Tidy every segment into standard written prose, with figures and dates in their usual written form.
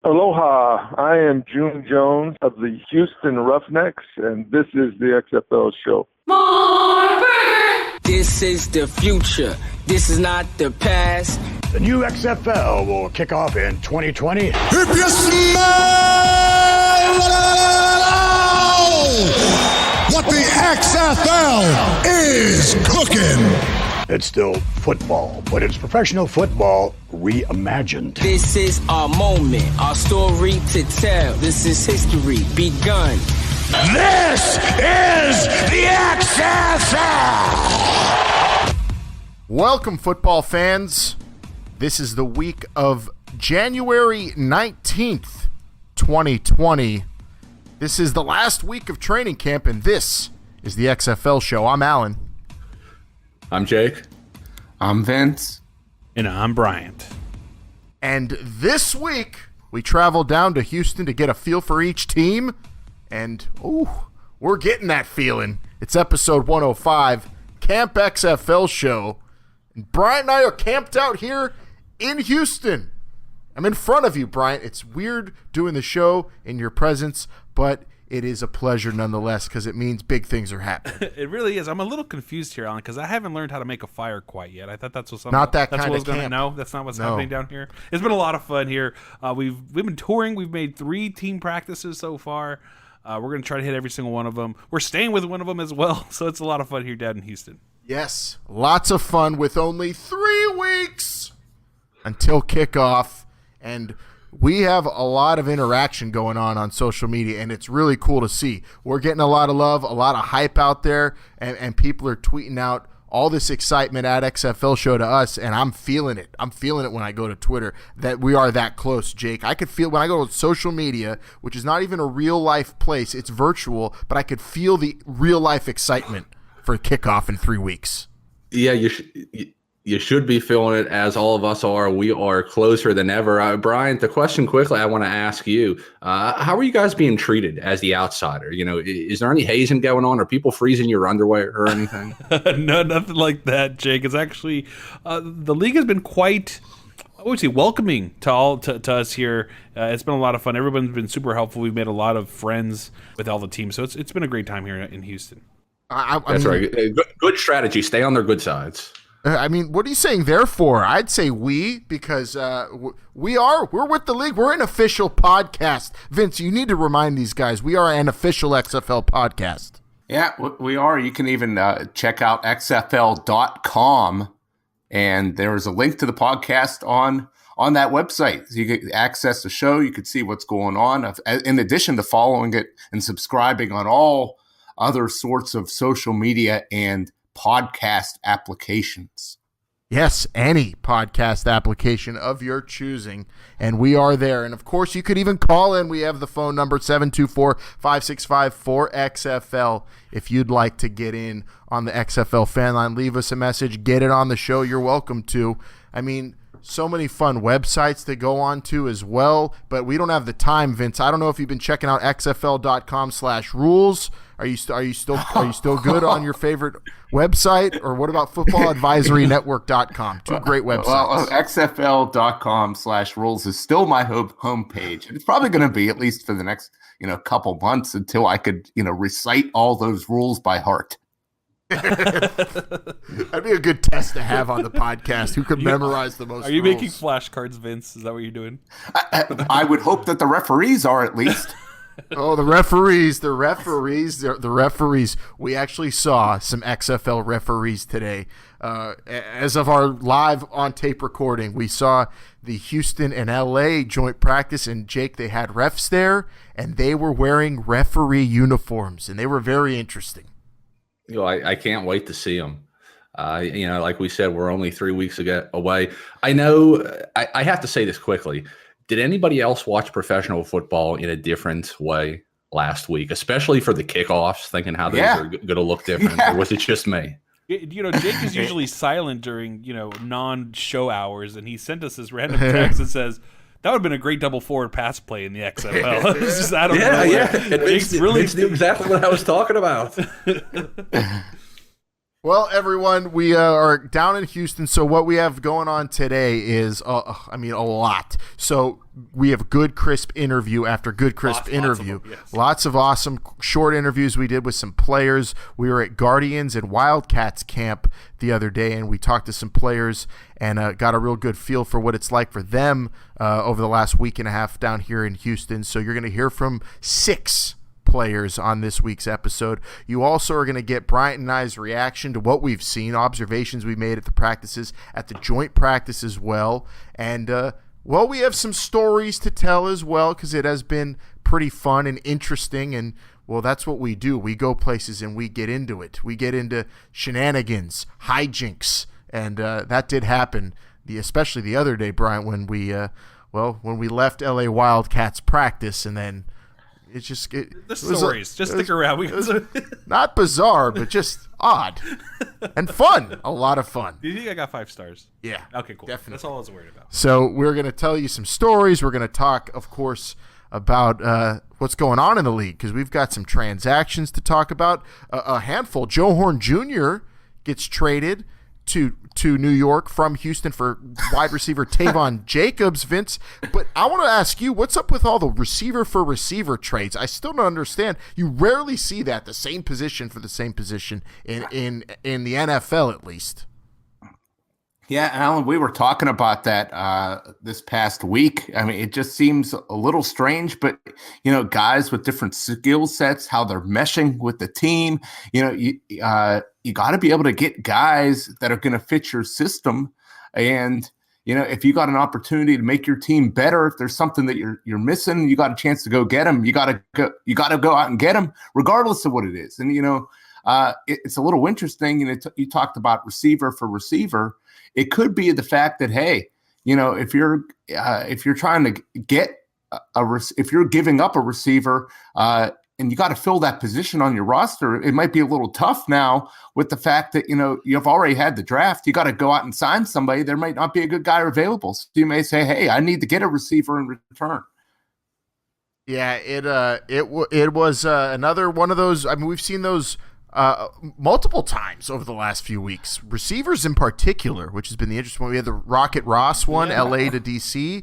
Aloha, I am June Jones of the Houston Roughnecks, and this is the XFL show. This is the future. This is not the past. The new XFL will kick off in 2020. If you smell what the XFL is cooking. It's still football, but it's professional football reimagined. This is our moment, our story to tell. This is history begun. This is the XFL! Welcome, football fans. This is the week of January 19th, 2020. This is the last week of training camp, and this is the XFL show. I'm Alan. I'm Jake. I'm Vince. And I'm Bryant. And this week, we travel down to Houston to get a feel for each team. And, we're getting that feeling. It's episode 105, Camp XFL show. And Bryant and I are camped out here in Houston. I'm in front of you, Bryant. It's weird doing the show in your presence, but it is a pleasure nonetheless because it means big things are happening. It really is. I'm a little confused here, Alan, because I haven't learned how to make a fire quite yet. I thought that's what not that that's kind what I was of going to camp. know. That's not what's happening down here. It's been a lot of fun here. We've been touring. We've made 3 team practices so far. We're going to try to hit every single one of them. We're staying with one of them as well, so it's a lot of fun here down in Houston. Yes, lots of fun with only 3 weeks until kickoff, and we have a lot of interaction going on social media, and it's really cool to see. We're getting a lot of love, a lot of hype out there, and people are tweeting out all this excitement at XFL show to us, and I'm feeling it. I'm feeling it when I go to Twitter that we are that close, Jake. I could feel when I go to social media, which is not even a real-life place. It's virtual, but I could feel the real-life excitement for kickoff in 3 weeks. Yeah, you should be feeling it, as all of us are. We are closer than ever. Brian, the question quickly I want to ask you, how are you guys being treated as the outsider? You know, is there any hazing going on? Are people freezing your underwear or anything? No, nothing like that, Jake. It's actually the league has been quite, I would say, welcoming to us here. It's been a lot of fun. Everyone's been super helpful. We've made a lot of friends with all the teams, so it's been a great time here in Houston. That's right. Good strategy. Stay on their good sides. I mean, what are you saying there for? I'd say we, because we're with the league. We're an official podcast. Vince, you need to remind these guys, we are an official XFL podcast. Yeah, we are. You can even check out XFL.com, and there's a link to the podcast on that website. So you can access the show. You can see what's going on, in addition to following it and subscribing on all other sorts of social media and podcast applications. Yes, any podcast application of your choosing, and we are there. And of course, you could even call in. We have the phone number 724-565-4XFL if you'd like to get in on the XFL fan line. Leave us a message, get it on the show. You're welcome to. I mean, so many fun websites to go on to as well, but we don't have the time, Vince. I don't know if you've been checking out xfl.com/rules. Are you still good on your favorite website, or what about footballadvisorynetwork.com? 2 great websites. Well, xfl.com/rules is still my homepage. It's probably going to be, at least for the next couple months, until I could recite all those rules by heart. That'd be a good test to have on the podcast. Who could memorize the most? Are you rules? making flashcards, Vince? Is that what you're doing? I would hope that the referees are, at least. Oh, the referees. We actually saw some XFL referees today. As of our live on-tape recording, we saw the Houston and LA joint practice, and Jake, they had refs there, and they were wearing referee uniforms, and they were very interesting. I can't wait to see them. Like we said, we're only 3 weeks away. I know I have to say this quickly. Did anybody else watch professional football in a different way last week, especially for the kickoffs, thinking how these are going to look different? Yeah. Or was it just me? Jake is usually silent during, non-show hours, and he sent us this random text that says, that would have been a great double forward pass play in the XFL. It's just, I don't know. Yeah. It makes exactly what I was talking about. Well, everyone, we are down in Houston, so what we have going on today is, a lot. So we have good, crisp interview after good, crisp interview. Lots of awesome short interviews we did with some players. We were at Guardians and Wildcats camp the other day, and we talked to some players and got a real good feel for what it's like for them over the last week and a half down here in Houston. So you're going to hear from 6 players on this week's episode. You also are going to get Bryant and I's reaction to what we've seen, observations we made at the practices, at the joint practice as well. And, we have some stories to tell as well, because it has been pretty fun and interesting. And, well, that's what we do. We go places and we get into it. We get into shenanigans, hijinks, and that did happen, especially the other day, Bryant, when we left LA Wildcats practice, and then stick around. It was not bizarre, but just odd and fun. A lot of fun. Do you think I got 5 stars? Yeah. Okay, cool. Definitely. That's all I was worried about. So we're going to tell you some stories. We're going to talk, of course, about what's going on in the league, because we've got some transactions to talk about. A handful. Joe Horn Jr. gets traded to New York from Houston for wide receiver Tavon Jacobs, Vince. But I want to ask you, what's up with all the receiver for receiver trades? I still don't understand. You rarely see that, the same position for the same position in the NFL, at least. Yeah, Alan, we were talking about that this past week. I mean, it just seems a little strange, but, guys with different skill sets, how they're meshing with the team, you got to be able to get guys that are going to fit your system. And, if you got an opportunity to make your team better, if there's something that you're missing, you got a chance to go get them. You got to go out and get them, regardless of what it is. And, it's a little interesting. You talked about receiver for receiver. It could be the fact that, hey, if you're trying to get if you're giving up a receiver and you got to fill that position on your roster, it might be a little tough now with the fact that, you've already had the draft. You got to go out and sign somebody. There might not be a good guy available. So you may say, hey, I need to get a receiver in return. Yeah, it was another one of those. I mean, we've seen those multiple times over the last few weeks. Receivers in particular, which has been the interesting one. We had the Rocket Ross one, LA to DC.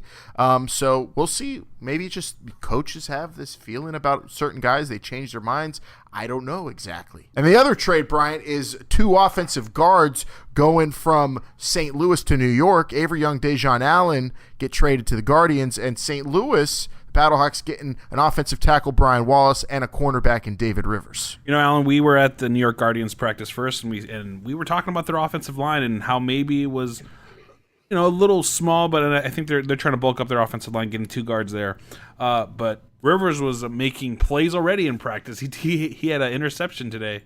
So we'll see. Maybe just coaches have this feeling about certain guys. They change their minds. I don't know exactly. And the other trade, Bryant, is 2 offensive guards going from St. Louis to New York. Avery Young, Dejon Allen get traded to the Guardians, and St. Louis Battlehawks getting an offensive tackle, Brian Wallace, and a cornerback in David Rivers. Alan, we were at the New York Guardians practice first, and we were talking about their offensive line and how maybe it was, a little small, but I think they're trying to bulk up their offensive line, getting 2 guards there. But Rivers was making plays already in practice. He had an interception today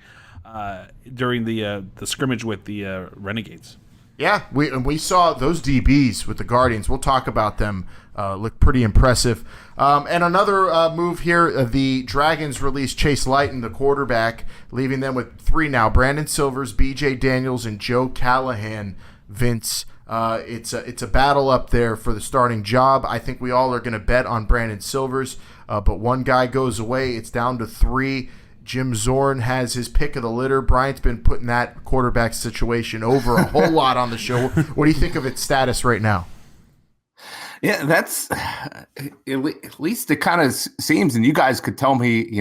during the scrimmage with the Renegades. Yeah, we saw those DBs with the Guardians. We'll talk about them. Look pretty impressive. And another move here, the Dragons released Chase Lighton, the quarterback, leaving them with 3 now. Brandon Silvers, B.J. Daniels, and Joe Callahan. Vince, it's a battle up there for the starting job. I think we all are going to bet on Brandon Silvers, but one guy goes away. It's down to 3. Jim Zorn has his pick of the litter. Bryant's been putting that quarterback situation over a whole lot on the show. What do you think of its status right now? Yeah, that's at least it kind of seems, and you guys could tell me,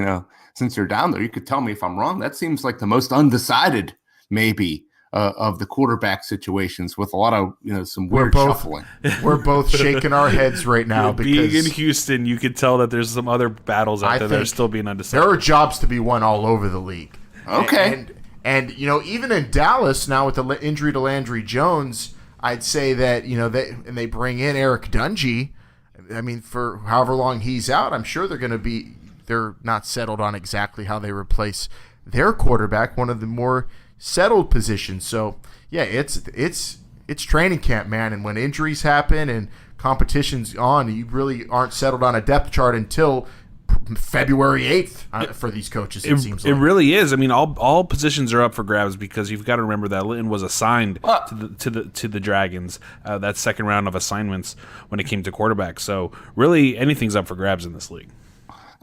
since you're down there, you could tell me if I'm wrong. That seems like the most undecided, maybe, of the quarterback situations, with a lot of some weird shuffling. We're both shaking our heads right now because being in Houston, you could tell that there's some other battles out there that are still being undecided. There are jobs to be won all over the league. Okay, and even in Dallas now with the injury to Landry Jones, I'd say that they bring in Eric Dungy. I mean, for however long he's out, I'm sure they're not settled on exactly how they replace their quarterback, one of the more settled positions. So yeah, it's training camp, man, and when injuries happen and competition's on, you really aren't settled on a depth chart until February 8th for these coaches. It seems like. It really is. I mean, all positions are up for grabs, because you've got to remember that Litton was assigned to the Dragons, that second round of assignments when it came to quarterback. So really, anything's up for grabs in this league.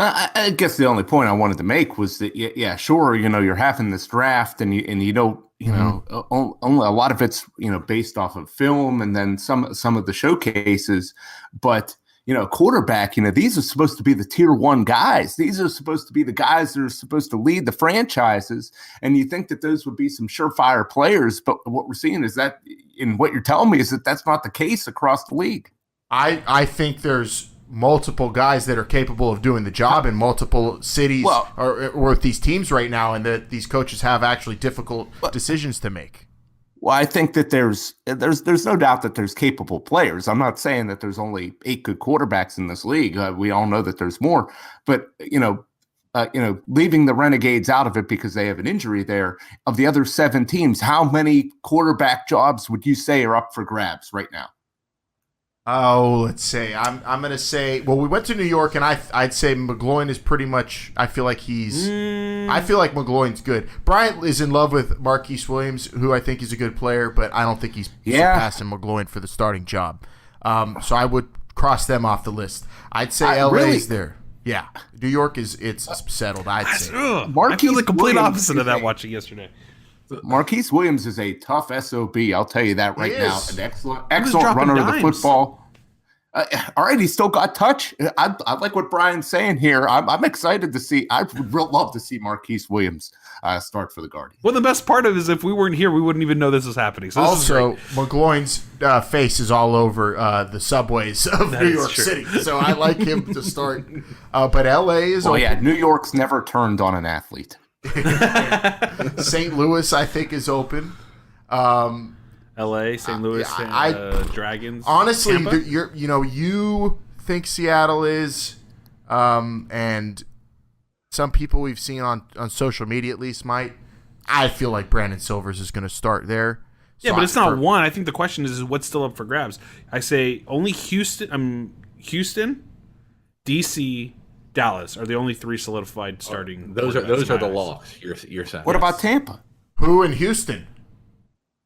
I guess the only point I wanted to make was that, yeah, sure, you're having this draft, and you don't you know, only a lot of it's, you know, based off of film and then some of the showcases. But, you know, quarterback, you know, these are supposed to be the tier 1 guys. These are supposed to be the guys that are supposed to lead the franchises. And you think that those would be some surefire players. But what we're seeing is that, in what you're telling me, is that that's not the case across the league. I think there's multiple guys that are capable of doing the job in multiple cities or with these teams right now, and that these coaches have actually difficult decisions to make. Well, I think that there's no doubt that there's capable players. I'm not saying that there's only 8 good quarterbacks in this league. We all know that there's more, but leaving the Renegades out of it because they have an injury there, of the other 7 teams, how many quarterback jobs would you say are up for grabs right now? Oh, let's say I'm going to say, well, we went to New York, and I'd say McGloin is pretty much, I feel like McGloin's good. Bryant is in love with Marquise Williams, who I think is a good player, but I don't think he's surpassing McGloin for the starting job. So I would cross them off the list. I'd say LA's there. Yeah. New York it's settled, I'd say. I feel the complete opposite of that watching yesterday. Marquise Williams is a tough SOB. I'll tell you that right now. An excellent runner of the football. All right, he's still got touch. I like what Brian's saying here. I'm excited to see. I would love to see Marquise Williams start for the Guardians. Well, the best part of it is if we weren't here, we wouldn't even know this was happening. So also, McGloin's face is all over the subways of New York City, so I like him to start. But LA is open. Yeah, New York's never turned on an athlete. St. Louis, I think, is open. LA, St. Louis, Dragons. Honestly, you think Seattle is, and some people we've seen on social media at least might. I feel like Brandon Silvers is going to start there. Yeah, but it's not one. I think the question is what's still up for grabs. I say only Houston, DC, Dallas are the only 3 solidified starting. Those are the locks. You're saying. What about Tampa? Who in Houston?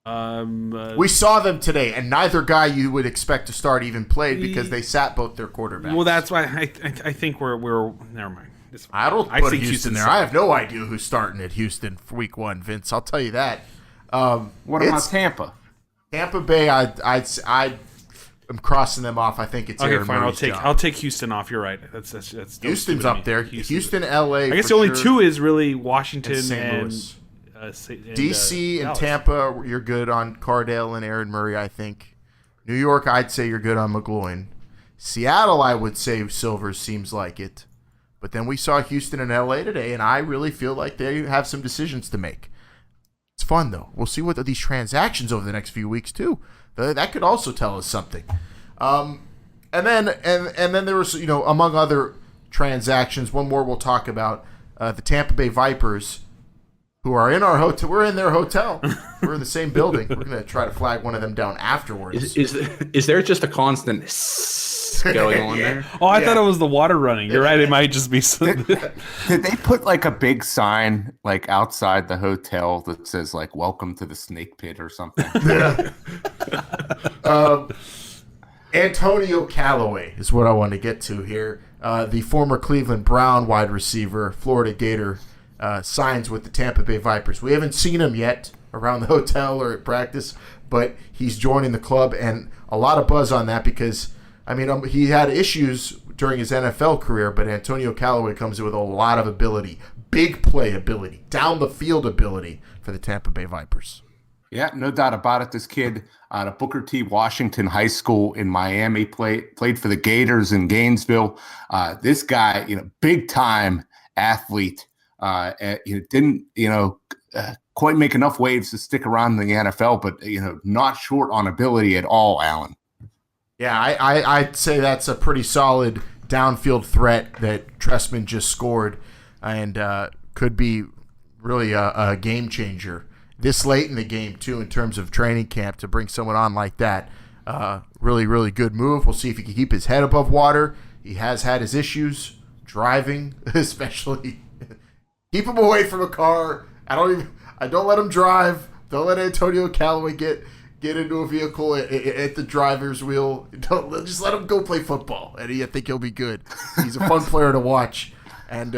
We saw them today, and neither guy you would expect to start even played because they sat both their quarterbacks. Well, that's why I think we're never mind. I don't put Houston there. I have no idea who's starting at Houston for week 1, Vince. I'll tell you that. What about Tampa? Tampa Bay, I'm crossing them off. I think it's okay. Aaron Fine, Murray's job. I'll take Houston off. You're right. That's Houston's up there. Houston, LA. I guess the only 2 is really Washington and St. Louis. DC and Tampa, you're good on Cardale and Aaron Murray, I think. New York, I'd say you're good on McGloin. Seattle, I would say Silvers seems like it. But then we saw Houston and LA today, and I really feel like they have some decisions to make. It's fun, though. We'll see what these transactions over the next few weeks, too. That could also tell us something. And then there was, among other transactions, one more we'll talk about, the Tampa Bay Vipers, who are in our hotel. We're in their hotel. We're in the same building. We're going to try to flag one of them down afterwards. Is there just a constant going on there? Oh, I thought it was the water running. You're right. It might just be something. Did they put like a big sign like outside the hotel that says like "Welcome to the Snake Pit" or something? Antonio Callaway is what I want to get to here. The former Cleveland Brown wide receiver, Florida Gator. Signs with the Tampa Bay Vipers. We haven't seen him yet around the hotel or at practice, but he's joining the club, and a lot of buzz on that because, he had issues during his NFL career, but Antonio Callaway comes in with a lot of ability, big play ability, down the field ability for the Tampa Bay Vipers. Yeah, no doubt about it. This kid out of Booker T. Washington High School in Miami played for the Gators in Gainesville. This guy, big time athlete. Didn't quite make enough waves to stick around in the NFL, but not short on ability at all, Alan. Yeah, I'd say that's a pretty solid downfield threat that Trestman just scored, and could be really a game changer this late in the game too, in terms of training camp, to bring someone on like that. Really, really good move. We'll see if he can keep his head above water. He has had his issues driving, especially. Keep him away from a car. I don't let him drive. Don't let Antonio Callaway get into a vehicle at the driver's wheel. Just let him go play football. And I think he'll be good. He's a fun player to watch. And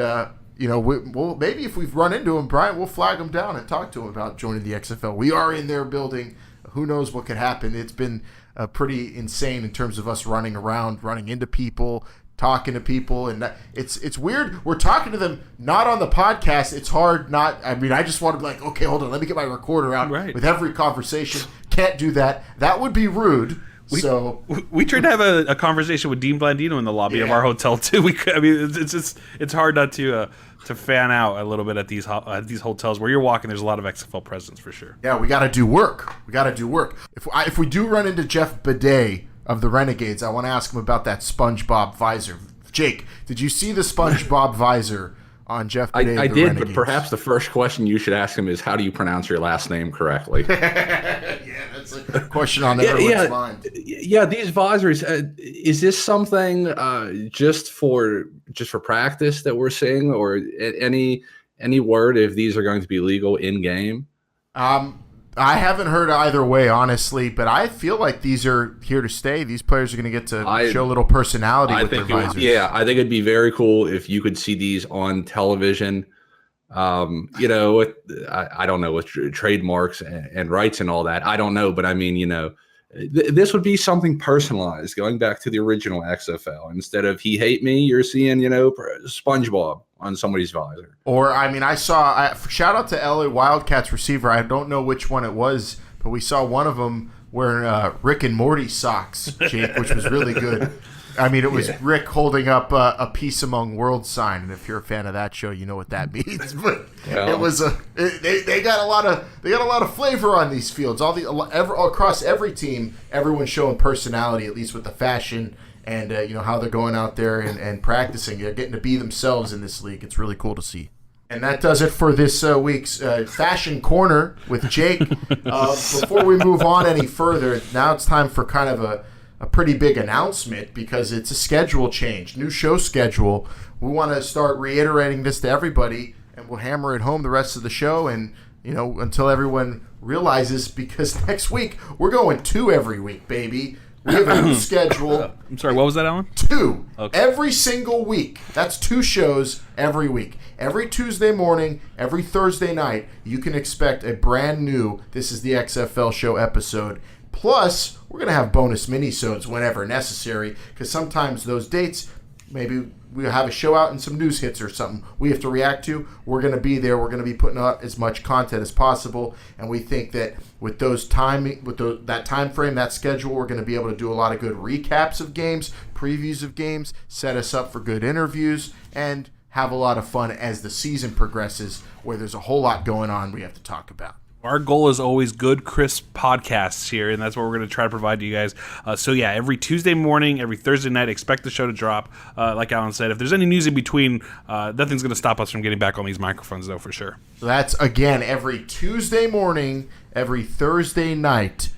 we'll maybe if we've run into him, Bryant, we'll flag him down and talk to him about joining the XFL. We are in their building. Who knows what could happen? It's been pretty insane in terms of us running around, running into people, talking to people, and it's weird. We're talking to them not on the podcast. It's hard not. I mean, I just want to be like, okay, hold on, let me get my recorder out with every conversation. Can't do that. That would be rude. We tried to have a conversation with Dean Blandino in the lobby of our hotel too. It's hard not to fan out a little bit at these hotels where you're walking. There's a lot of XFL presence for sure. Yeah, we got to do work. If we do run into Jeff Bidet of the Renegades, I want to ask him about that SpongeBob visor. Jake, did you see the SpongeBob visor on Jeff Bidet? I did, Renegades? But perhaps the first question you should ask him is, how do you pronounce your last name correctly? Yeah, that's a question on everyone's mind. Yeah, these visors. Is this something just for practice that we're seeing, or any word if these are going to be legal in game? I haven't heard either way, honestly, but I feel like these are here to stay. These players are going to get to show a little personality with their visors. I think it'd be very cool if you could see these on television. I don't know, with trademarks and rights and all that. I don't know, but I mean, this would be something personalized, going back to the original XFL. Instead of "he hate me," you're seeing, SpongeBob on somebody's visor. Or, I mean, shout out to LA Wildcats receiver. I don't know which one it was, but we saw one of them wearing Rick and Morty socks, Jake, which was really good. I mean, it was Rick holding up a Peace Among Worlds sign, and if you're a fan of that show, you know what that means. But it was they got a lot of flavor on these fields. Across every team, everyone's showing personality, at least with the fashion and how they're going out there and practicing. They're getting to be themselves in this league. It's really cool to see. And that does it for this week's Fashion Corner with Jake. Before we move on any further, now it's time for kind of a pretty big announcement, because it's a schedule change, new show schedule. We want to start reiterating this to everybody, and we'll hammer it home the rest of the show, and until everyone realizes, because next week we're going 2 every week, baby. We have a new schedule. I'm sorry, what was that, Alan? 2. Okay. Every single week. That's 2 shows every week. Every Tuesday morning, every Thursday night, you can expect a brand new This is the XFL Show episode. Plus, we're going to have bonus minisodes whenever necessary, because sometimes those dates, maybe we have a show out and some news hits or something we have to react to. We're going to be there. We're going to be putting out as much content as possible, and we think that with that time frame, that schedule, we're going to be able to do a lot of good recaps of games, previews of games, set us up for good interviews, and have a lot of fun as the season progresses, where there's a whole lot going on we have to talk about. Our goal is always good, crisp podcasts here, and that's what we're going to try to provide to you guys. Every Tuesday morning, every Thursday night, expect the show to drop. Like Alan said, if there's any news in between, nothing's going to stop us from getting back on these microphones, though, for sure. So that's, again, every Tuesday morning, every Thursday night.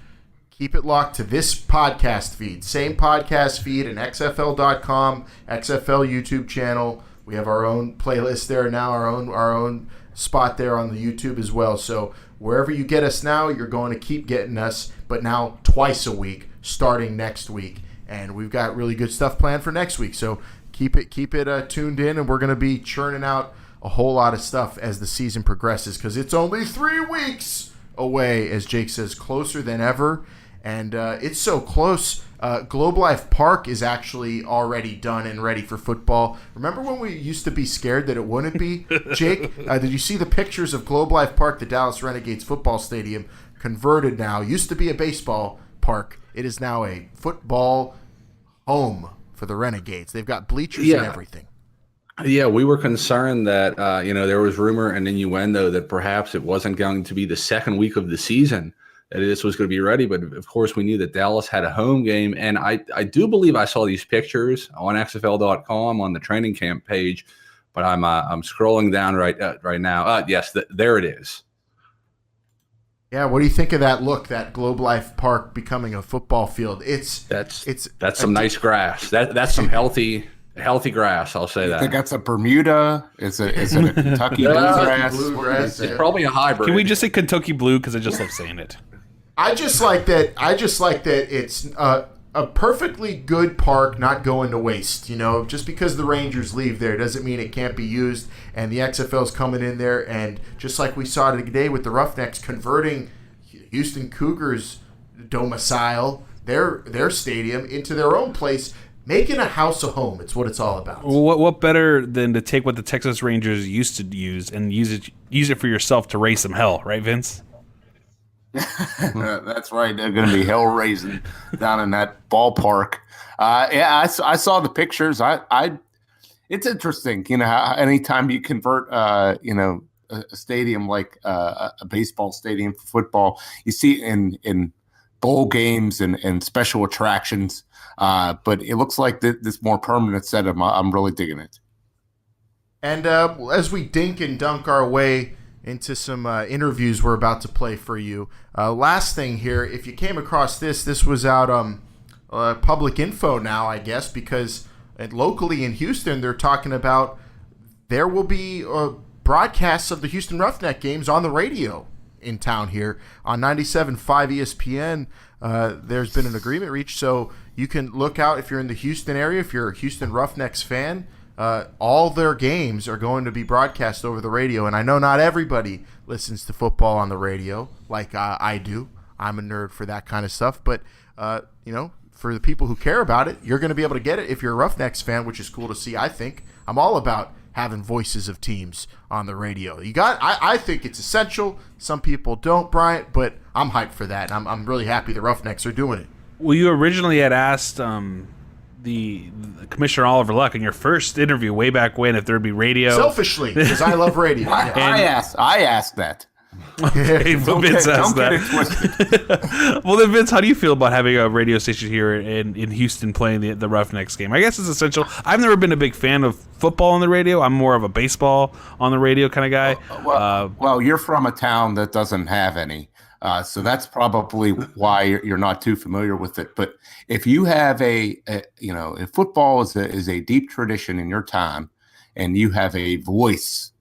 Keep it locked to this podcast feed. Same podcast feed in XFL.com, XFL YouTube channel. We have our own playlist there now, our own spot there on the YouTube as well. So wherever you get us now, you're going to keep getting us, but now twice a week, starting next week. And we've got really good stuff planned for next week. So keep it tuned in, and we're going to be churning out a whole lot of stuff as the season progresses, because it's only 3 weeks away, as Jake says, closer than ever. And it's so close. Globe Life Park is actually already done and ready for football. Remember when we used to be scared that it wouldn't be? Jake, did you see the pictures of Globe Life Park, the Dallas Renegades football stadium, converted now? Used to be a baseball park. It is now a football home for the Renegades. They've got bleachers and everything. Yeah, we were concerned that there was rumor and innuendo that perhaps it wasn't going to be the second week of the season that this was going to be ready, but of course we knew that Dallas had a home game, and I do believe I saw these pictures on XFL.com on the training camp page, but I'm scrolling down right now. Yes, there it is. Yeah, what do you think of that look? That Globe Life Park becoming a football field. That's some nice grass. That's some healthy grass. I'll say that. I think that's a Bermuda. Is it a Kentucky bluegrass? It's probably a hybrid. Can we just say Kentucky Blue, because I just love saying it? I just like that it's a perfectly good park not going to waste. Just because the Rangers leave there doesn't mean it can't be used. And the XFL's coming in there, and just like we saw today with the Roughnecks converting Houston Cougars' domicile, their stadium, into their own place, making a house a home. It's what it's all about. What better than to take what the Texas Rangers used to use and use it for yourself to raise some hell, right, Vince? That's right. They're going to be hell raising down in that ballpark. I saw the pictures. It's interesting, how anytime you convert, a stadium like a baseball stadium for football, you see it in bowl games and special attractions. But it looks like this more permanent setup. I'm really digging it. And as we dink and dunk our way into some interviews we're about to play for you, last thing here, if you came across this was out public info now, I guess, because locally in Houston they're talking about there will be broadcasts of the Houston Roughneck games on the radio in town here on 97.5 ESPN. There's been an agreement reached, so you can look out if you're in the Houston area, if you're a Houston Roughnecks fan. All their games are going to be broadcast over the radio, and I know not everybody listens to football on the radio like I do. I'm a nerd for that kind of stuff, but for the people who care about it, you're going to be able to get it if you're a Roughnecks fan, which is cool to see. I think I'm all about having voices of teams on the radio. I think it's essential. Some people don't, Bryant, but I'm hyped for that. I'm really happy the Roughnecks are doing it. Well, you originally had asked the Commissioner Oliver Luck in your first interview way back when if there'd be radio. Selfishly, because I love radio. I asked that. Okay, but Vince asked that. Well, then, Vince, how do you feel about having a radio station here in Houston playing the Roughnecks game? I guess it's essential. I've never been a big fan of football on the radio. I'm more of a baseball on the radio kind of guy. Well, you're from a town that doesn't have any. So that's probably why you're not too familiar with it. But if you have if football is a deep tradition in your town, and you have a voice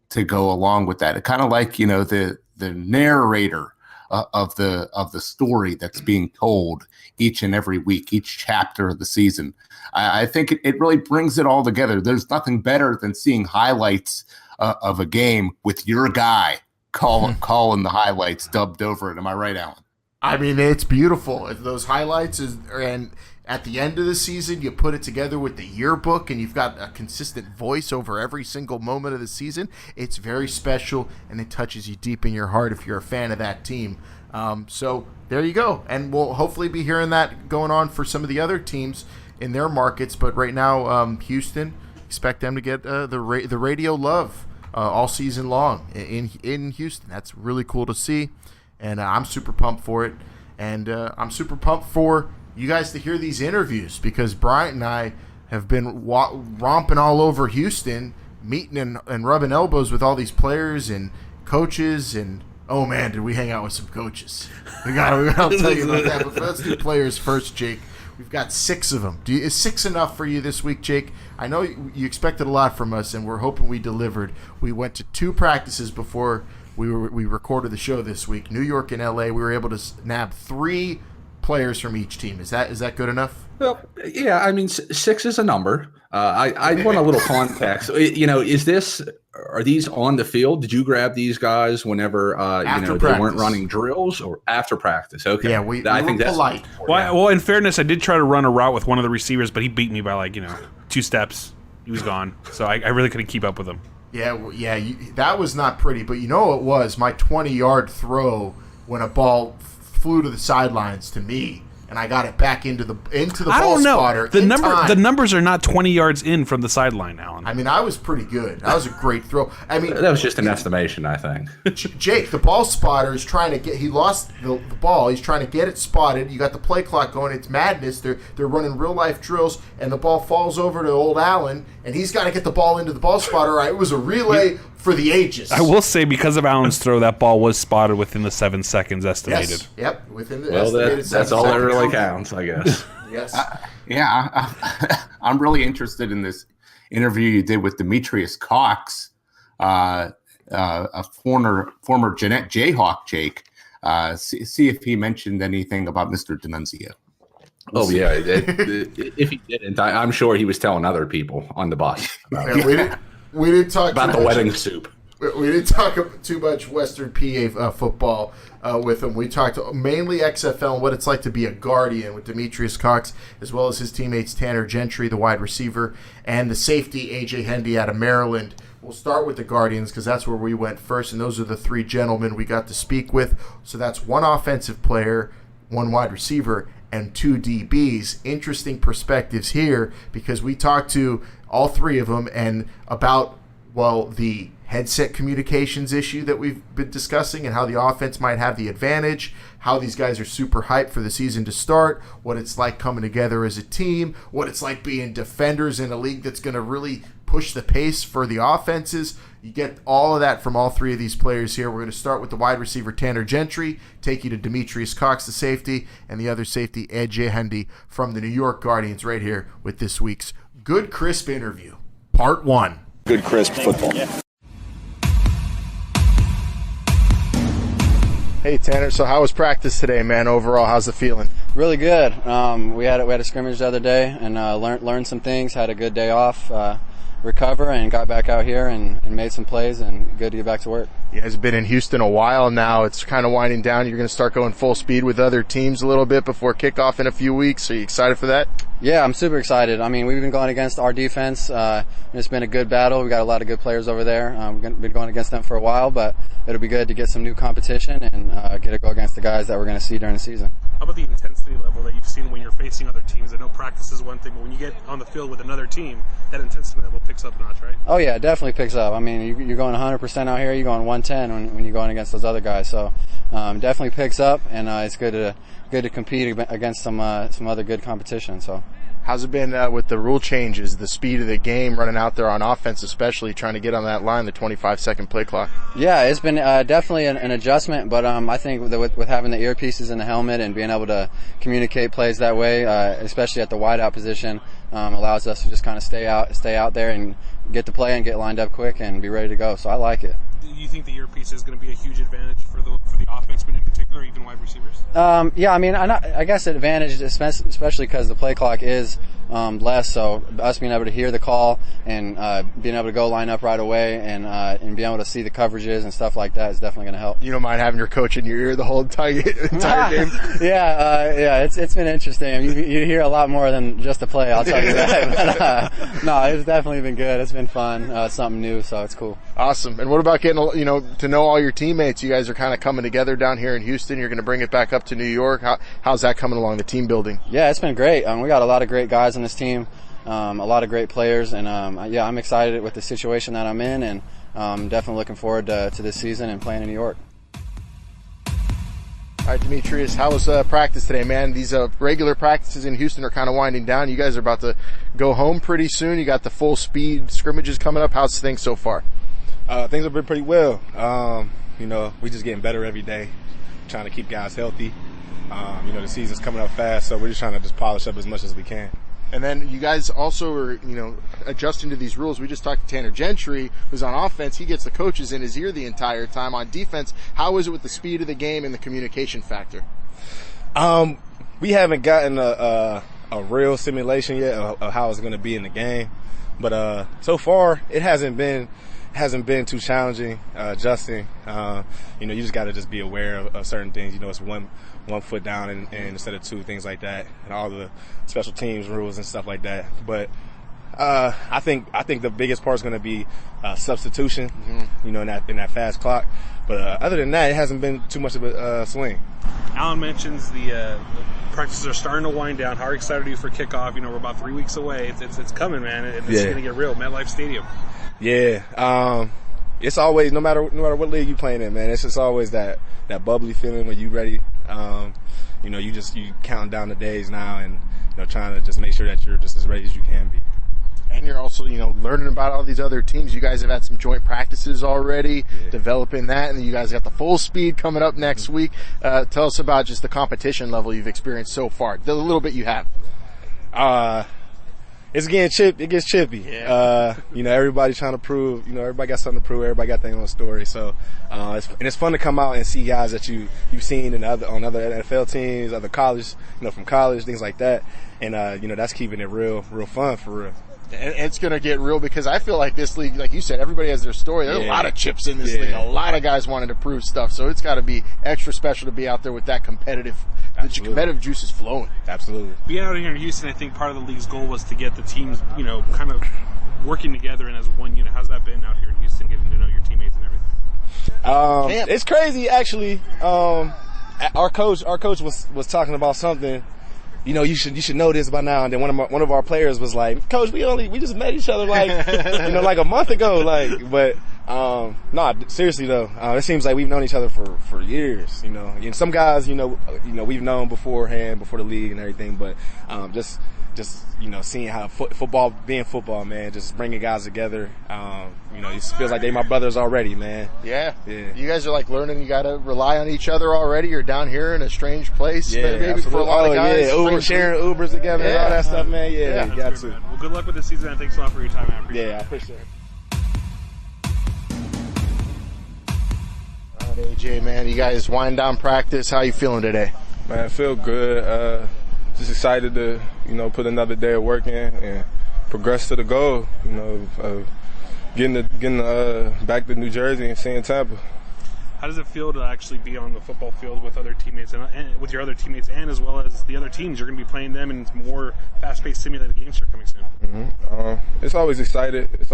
to go along with that, it kind of like the narrator of the story that's being told each and every week, each chapter of the season. I think it really brings it all together. There's nothing better than seeing highlights of a game with your guy calling the highlights dubbed over it. Am I right, Alan? I mean, it's beautiful. Those highlights and at the end of the season, you put it together with the yearbook, and you've got a consistent voice over every single moment of the season. It's very special, and it touches you deep in your heart if you're a fan of that team. So there you go, and we'll hopefully be hearing that going on for some of the other teams in their markets. But right now, Houston, expect them to get the radio love all season long in Houston. That's really cool to see, and I'm super pumped for it. And I'm super pumped for you guys to hear these interviews, because Bryant and I have been romping all over Houston, meeting and rubbing elbows with all these players and coaches. And oh man, did we hang out with some coaches? I'll tell you about that. But let's do players first, Jake. We've got 6 of them. Is 6 enough for you this week, Jake? I know you expected a lot from us, and we're hoping we delivered. We went to 2 practices before we recorded the show this week. New York and LA. We were able to nab 3 players from each team. Is that good enough? Well, yeah. I mean, 6 is a number. I want a little context. Are these on the field? Did you grab these guys whenever they weren't running drills, or after practice? Okay. Yeah, I think that's polite. Well, in fairness, I did try to run a route with one of the receivers, but he beat me by 2 steps. He was gone, so I really couldn't keep up with him. Yeah, that was not pretty. But you know what it was? My 20-yard throw when a ball flew to the sidelines to me, and I got it back into the ball spotter. The numbers are not 20 yards in from the sideline, Alan. I mean, I was pretty good. That was a great throw. I mean, that was just an estimation, I think. Jake, the ball spotter is trying to get. He lost the ball. He's trying to get it spotted. You got the play clock going. It's madness. They're running real life drills, and the ball falls over to old Allen, and he's got to get the ball into the ball spotter. It was a relay for the ages. I will say, because of Allen's throw, that ball was spotted within the 7 seconds estimated. Yes. Yep. Within the estimated 7 that's all that really counts, I guess. Yes. I'm really interested in this interview you did with Demetrious Cox, a former Jeanette Jayhawk, Jake. See if he mentioned anything about Mr. D'Annunzio. Oh, yeah. If he didn't, I'm sure he was telling other people on the bus we didn't talk about the wedding soup. We didn't talk too much Western PA football with him. We talked mainly XFL and what it's like to be a Guardian with Demetrious Cox, as well as his teammates Tanner Gentry, the wide receiver, and the safety AJ Hendy out of Maryland. We'll start with the Guardians because that's where we went first, and those are the three gentlemen we got to speak with. So that's one offensive player, one wide receiver, and two DBs. Interesting perspectives here because we talked to all three of them and about, well, the headset communications issue that we've been discussing and how the offense might have the advantage, how these guys are super hyped for the season to start, what it's like coming together as a team, what it's like being defenders in a league that's going to really push the pace for the offenses. You get all of that from all three of these players here. We're going to start with the wide receiver Tanner Gentry, take you to Demetrious Cox, the safety, and the other safety, AJ Hendy from the New York Guardians right here with this week's Good Crisp Interview, Part 1. Good crisp football. Hey Tanner, so how was practice today, man? Overall, how's the feeling? Really good. We had a scrimmage the other day and learned some things. Had a good day off, recover, and got back out here and made some plays. And good to get back to work. You guys have been in Houston a while now. It's kind of winding down. You're going to start going full speed with other teams a little bit before kickoff in a few weeks. Are you excited for that? Yeah, I'm super excited. I mean, we've been going against our defense. It's been a good battle. We got a lot of good players over there. We've been going against them for a while, but it'll be good to get some new competition and get to go against the guys that we're going to see during the season. How about the intensity level that you've seen when you're facing other teams? I know practice is one thing, but when you get on the field with another team, that intensity level picks up a notch, right? Oh, yeah, it definitely picks up. I mean, you're going 100% out here. You're going 110 when you're going against those other guys. So definitely picks up, and it's good to compete against some other good competition. So. How's it been with the rule changes, the speed of the game, running out there on offense, especially trying to get on that line, the 25-second play clock? Yeah, it's been definitely an adjustment, but I think that with having the earpieces in the helmet and being able to communicate plays that way, especially at the wideout position, allows us to just kind of stay out there and get the play and get lined up quick and be ready to go. So I like it. Do you think the earpiece is going to be a huge advantage for the offense, but in particular, even wide receivers? Yeah, I mean, I guess advantage, especially because the play clock is less. So us being able to hear the call and being able to go line up right away and being able to see the coverages and stuff like that is definitely going to help. You don't mind having your coach in your ear the whole entire game? Yeah, it's been interesting. You hear a lot more than just a play, I'll tell you that. But, no, it's definitely been good. It's been fun. It's something new, so it's cool. Awesome. And what about getting to know all your teammates? You guys are kind of coming together down here in Houston. You're going to bring it back up to New York. How's that coming along, the team building? Yeah, it's been great. We got a lot of great guys on this team, a lot of great players, and I'm excited with the situation that I'm in, and definitely looking forward to this season and playing in New York. All right, Demetrious, how was practice today, man? These regular practices in Houston are kind of winding down. You guys are about to go home pretty soon. You got the full speed scrimmages coming up. How's things so far? Things have been pretty well. We just getting better every day, trying to keep guys healthy. The season's coming up fast, so we're just trying to just polish up as much as we can. And then you guys also are, adjusting to these rules. We just talked to Tanner Gentry, who's on offense. He gets the coaches in his ear the entire time. On defense, how is it with the speed of the game and the communication factor? We haven't gotten a real simulation yet of how it's going to be in the game, but so far it hasn't been too challenging adjusting. You just got to just be aware of certain things. It's one foot down and instead of two, things like that, and all the special teams rules and stuff like that. But I think the biggest part is going to be substitution, in that fast clock. But other than that, it hasn't been too much of a swing. Alan mentions the practices are starting to wind down. How excited are you for kickoff? We're about 3 weeks away. It's coming, man. It's going to get real. MetLife Stadium. Yeah. It's always, no matter what league you playing in, man, it's just always that bubbly feeling when you ready. You counting down the days now and trying to just make sure that you're just as ready as you can be. And you're also, learning about all these other teams. You guys have had some joint practices already, developing that, and you guys got the full speed coming up next week. Tell us about just the competition level you've experienced so far, the little bit you have. It's getting it gets chippy. Yeah. Everybody trying to prove, everybody got something to prove. Everybody got their own story. So, it's fun to come out and see guys that you've seen on other NFL teams, other college, from college, things like that. And, that's keeping it real fun for real. And it's going to get real because I feel like this league, like you said, everybody has their story. There's a lot of chips in this league. A lot of guys wanted to prove stuff. So it's got to be extra special to be out there with that competitive juice is flowing. Absolutely. Being out here in Houston, I think part of the league's goal was to get the teams, kind of working together and as one unit. How's that been out here in Houston, getting to know your teammates and everything? It's crazy, actually. Our coach was talking about something. You should know this by now. And then one of our players was like, "Coach, we just met each other like like a month ago." Seriously though, it seems like we've known each other for years. And some guys, we've known beforehand, before the league and everything. But just seeing how football, man, just bringing guys together. It feels like they my brothers already, man. Yeah. You guys are like learning. You got to rely on each other already. You're down here in a strange place. Yeah, maybe for a lot of guys. Yeah, sharing Ubers together and all that stuff, man. Yeah, you got to. Man. Well, good luck with the season, and thanks a lot for your time, man. I appreciate it. All right, AJ, man, you guys wind down practice. How you feeling today? Man, I feel good. Just excited to, put another day of work in and progress to the goal, of getting back to New Jersey and seeing Tampa. How does it feel to actually be on the football field with other teammates and with your other teammates, and as well as the other teams? You're going to be playing them in more fast-paced simulated games that are coming soon. Mm-hmm. It's always excited. It's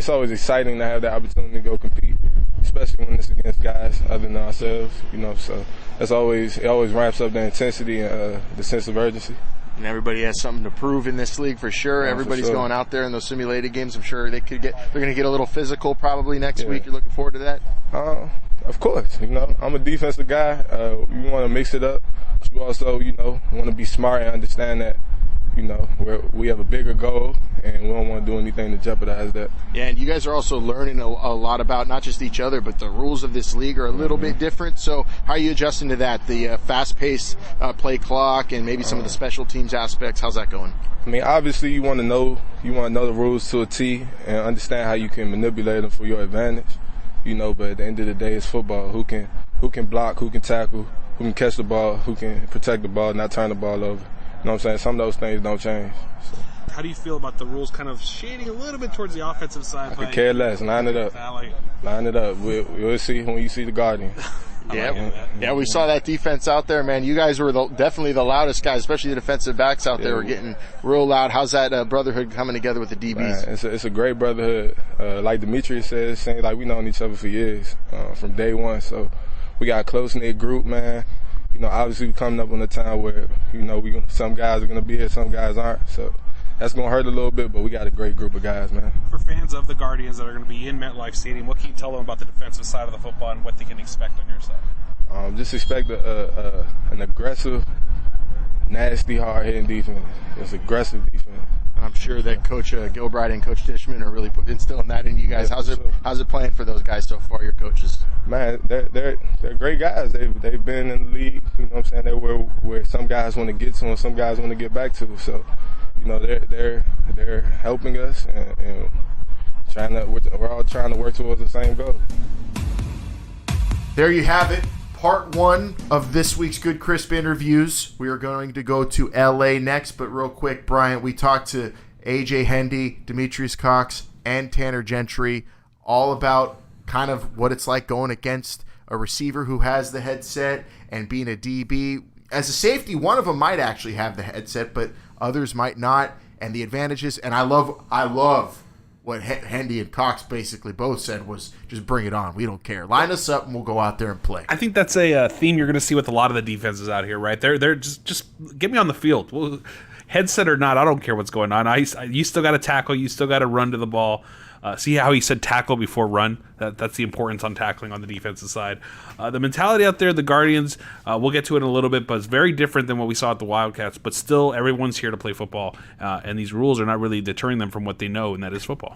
always exciting to have the opportunity to go compete, especially when it's against guys other than ourselves. So it always ramps up the intensity and the sense of urgency. And everybody has something to prove in this league for sure. Everybody's going out there in those simulated games. I'm sure they're going to get a little physical probably next week. You're looking forward to that? Of course. I'm a defensive guy. You want to mix it up. But you also, want to be smart and understand that, we have a bigger goal and we don't want to do anything to jeopardize that. Yeah, and you guys are also learning a lot about not just each other, but the rules of this league are a little bit different. So how are you adjusting to that? The fast-paced play clock and maybe some of the special teams aspects. How's that going? I mean, obviously you want to know the rules to a T and understand how you can manipulate them for your advantage. But at the end of the day, it's football. Who can block, who can tackle, who can catch the ball, who can protect the ball, not turn the ball over. You know what I'm saying? Some of those things don't change. So. How do you feel about the rules kind of shading a little bit towards the offensive side? I could care less. Line it up. Line it up. We'll see when you see the Guardians. Yeah, we saw that defense out there, man. You guys were definitely the loudest guys, especially the defensive backs out there were getting real loud. How's that brotherhood coming together with the DBs? Man, it's a great brotherhood. Like Demetrious said, it seems like we've known each other for years, from day one. So we got a close-knit group, man. Obviously we're coming up on a time where, some guys are going to be here, some guys aren't. So that's going to hurt a little bit, but we got a great group of guys, man. For fans of the Guardians that are going to be in MetLife Stadium, what can you tell them about the defensive side of the football and what they can expect on your side? Just expect an aggressive, nasty, hard-hitting defense. It's aggressive defense. And I'm sure that Coach Gilbride and Coach Dishman are really instilling that in you guys. Yeah, how's it playing for those guys so far, your coaches? Man, they're great guys. They've been in the league. You know what I'm saying? They're where some guys want to get to and some guys want to get back to. So, they're helping us and we're all trying to work towards the same goal. There you have it. Part one of this week's Good Crisp interviews. We are going to go to LA next, but real quick, Bryant, we talked to AJ Hendy, Demetrious Cox, and Tanner Gentry all about kind of what it's like going against a receiver who has the headset and being a DB. As a safety, one of them might actually have the headset, but others might not, and the advantages. And I love what Hendy and Cox basically both said was just bring it on. We don't care. Line us up and we'll go out there and play. I think that's a theme you're going to see with a lot of the defenses out here, right? They're just get me on the field. Well, headset or not, I don't care what's going on. You still got to tackle. You still got to run to the ball. See how he said tackle before run? That's the importance on tackling on the defensive side. The mentality out there, the Guardians, we'll get to it in a little bit, but it's very different than what we saw at the Wildcats. But still, everyone's here to play football, and these rules are not really deterring them from what they know, and that is football.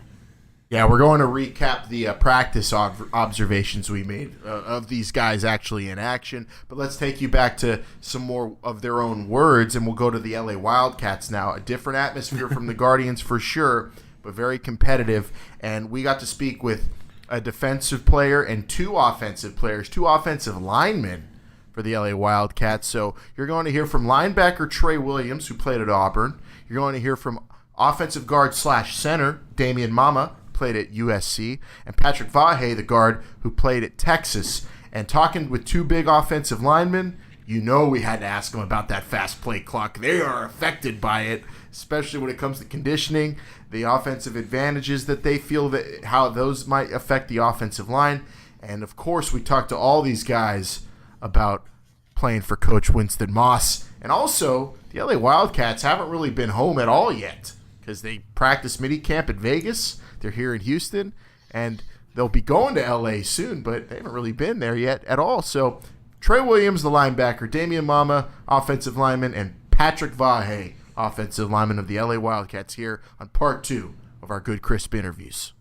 Yeah, we're going to recap the practice observations we made of these guys actually in action. But let's take you back to some more of their own words, and we'll go to the LA Wildcats now. A different atmosphere from the Guardians for sure, but very competitive. And we got to speak with a defensive player and 2 offensive players, 2 offensive linemen for the LA Wildcats. So you're going to hear from linebacker Trey Williams, who played at Auburn. You're going to hear from offensive guard / center Damien Mama, played at USC, and Patrick Vahe, the guard who played at Texas. And talking with 2 big offensive linemen, you know we had to ask them about that fast play clock. They are affected by it, especially when it comes to conditioning, the offensive advantages that they feel, that how those might affect the offensive line. And, of course, we talked to all these guys about playing for Coach Winston Moss. And also, the LA Wildcats haven't really been home at all yet because they practice minicamp in Vegas. They're here in Houston, and they'll be going to L.A. soon, but they haven't really been there yet at all. So Trey Williams, the linebacker, Damien Mama, offensive lineman, and Patrick Vahe, offensive lineman of the L.A. Wildcats, here on part 2 of our Good Crisp interviews.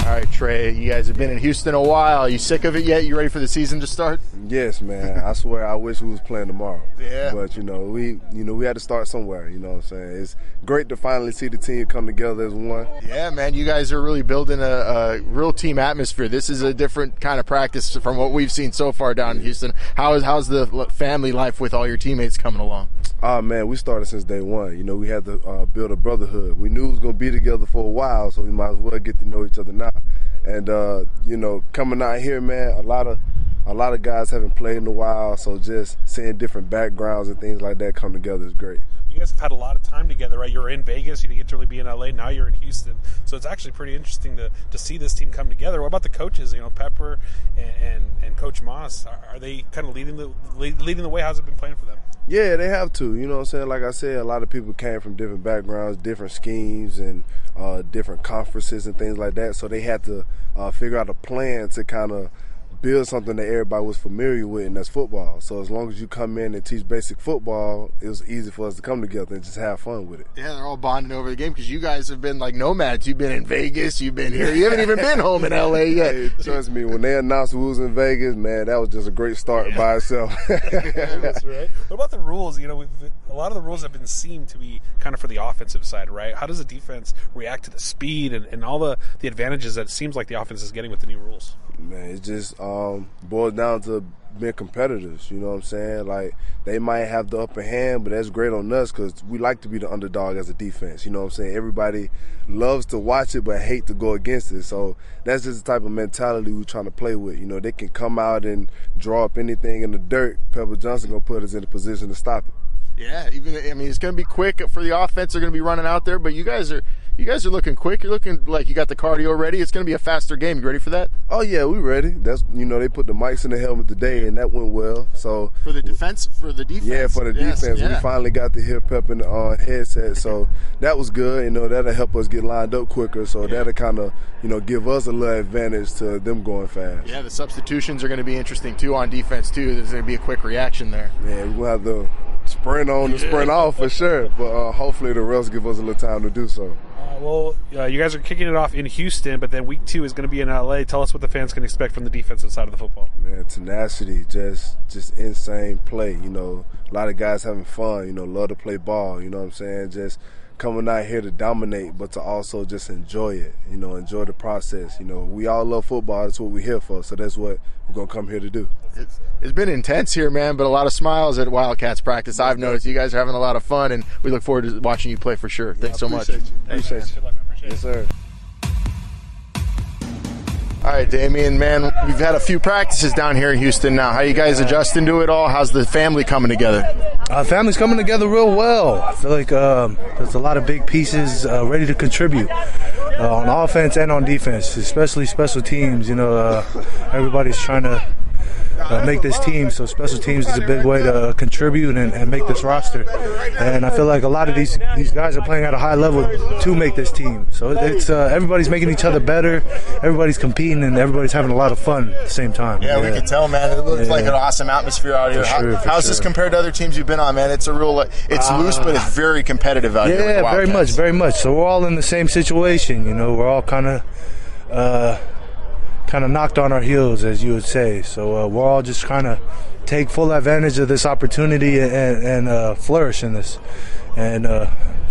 All right, Trey, you guys have been in Houston a while. Are you sick of it yet? You ready for the season to start? Yes, man. I swear I wish we was playing tomorrow. Yeah. But, we had to start somewhere, you know what I'm saying? It's great to finally see the team come together as one. Yeah, man, you guys are really building a real team atmosphere. This is a different kind of practice from what we've seen so far down in Houston. How's the family life with all your teammates coming along? Oh, man, we started since day one. We had to build a brotherhood. We knew we was going to be together for a while, so we might as well get to know each other now. And, coming out here, man, a lot of guys haven't played in a while, so just seeing different backgrounds and things like that come together is great. You guys have had a lot of time together, right? You were in Vegas, you didn't get to really be in LA, now you're in Houston. So it's actually pretty interesting to see this team come together. What about the coaches, Pepper and Coach Moss? Are they kind of leading the way? How's it been playing for them? Yeah, they have to. You know what I'm saying? Like I said, a lot of people came from different backgrounds, different schemes, and different conferences and things like that. So they had to figure out a plan to kind of build something that everybody was familiar with, and that's football. So as long as you come in and teach basic football, it was easy for us to come together and just have fun with it. Yeah, they're all bonding over the game because you guys have been like nomads. You've been in Vegas, you've been here. You haven't even been home in L.A. yet. Hey, trust me, when they announced we was in Vegas, man, that was just a great start by itself. That's right. What about the rules? A lot of the rules have been seen to be kind of for the offensive side, right? How does the defense react to the speed and all the advantages that it seems like the offense is getting with the new rules? Man, it just boils down to being competitors, you know what I'm saying? Like, they might have the upper hand, but that's great on us because we like to be the underdog as a defense, you know what I'm saying? Everybody loves to watch it but hate to go against it. So that's just the type of mentality we're trying to play with. They can come out and draw up anything in the dirt. Pepper Johnson going to put us in a position to stop it. Yeah, it's going to be quick for the offense. They're going to be running out there, but you guys are looking quick. You're looking like you got the cardio ready. It's going to be a faster game. You ready for that? Oh yeah, we ready. That's they put the mics in the helmet today, and that went well. So for the defense. Yeah, for the defense, we finally got to hear Pep in the headset, so that was good. That'll help us get lined up quicker. So that'll kind of give us a little advantage to them going fast. Yeah, the substitutions are going to be interesting too on defense too. There's going to be a quick reaction there. Yeah, we're going to have to sprint on and sprint off for sure, but hopefully the refs give us a little time to do so. You guys are kicking it off in Houston, but then week 2 is going to be in LA. Tell us what the fans can expect from the defensive side of the football. Man, tenacity, just insane play. A lot of guys having fun. Love to play ball. You know what I'm saying? Just coming out here to dominate, but to also just enjoy it. Enjoy the process. We all love football. That's what we're here for. So that's what we're gonna come here to do. It's been intense here, man, but a lot of smiles at Wildcats practice. I've noticed you guys are having a lot of fun, and we look forward to watching you play for sure. Thanks so much. Appreciate you. Good luck, man. Appreciate it. Yes, sir. All right, Damien, man, we've had a few practices down here in Houston now. How you guys adjusting to it all? How's the family coming together? Family's coming together real well. I feel like there's a lot of big pieces ready to contribute on offense and on defense, especially special teams. Everybody's trying to make this team. So special teams is a big way to contribute and make this roster. And I feel like a lot of these guys are playing at a high level to make this team. So it's everybody's making each other better. Everybody's competing and everybody's having a lot of fun at the same time. Yeah, we can tell, man. It looks like an awesome atmosphere out here. How's this compared to other teams you've been on, man? It's a real, it's loose, but it's very competitive out here. Yeah, very much. So we're all in the same situation. You know, we're all kind of knocked on our heels, as you would say. So we're all just trying to take full advantage of this opportunity and flourish in this, and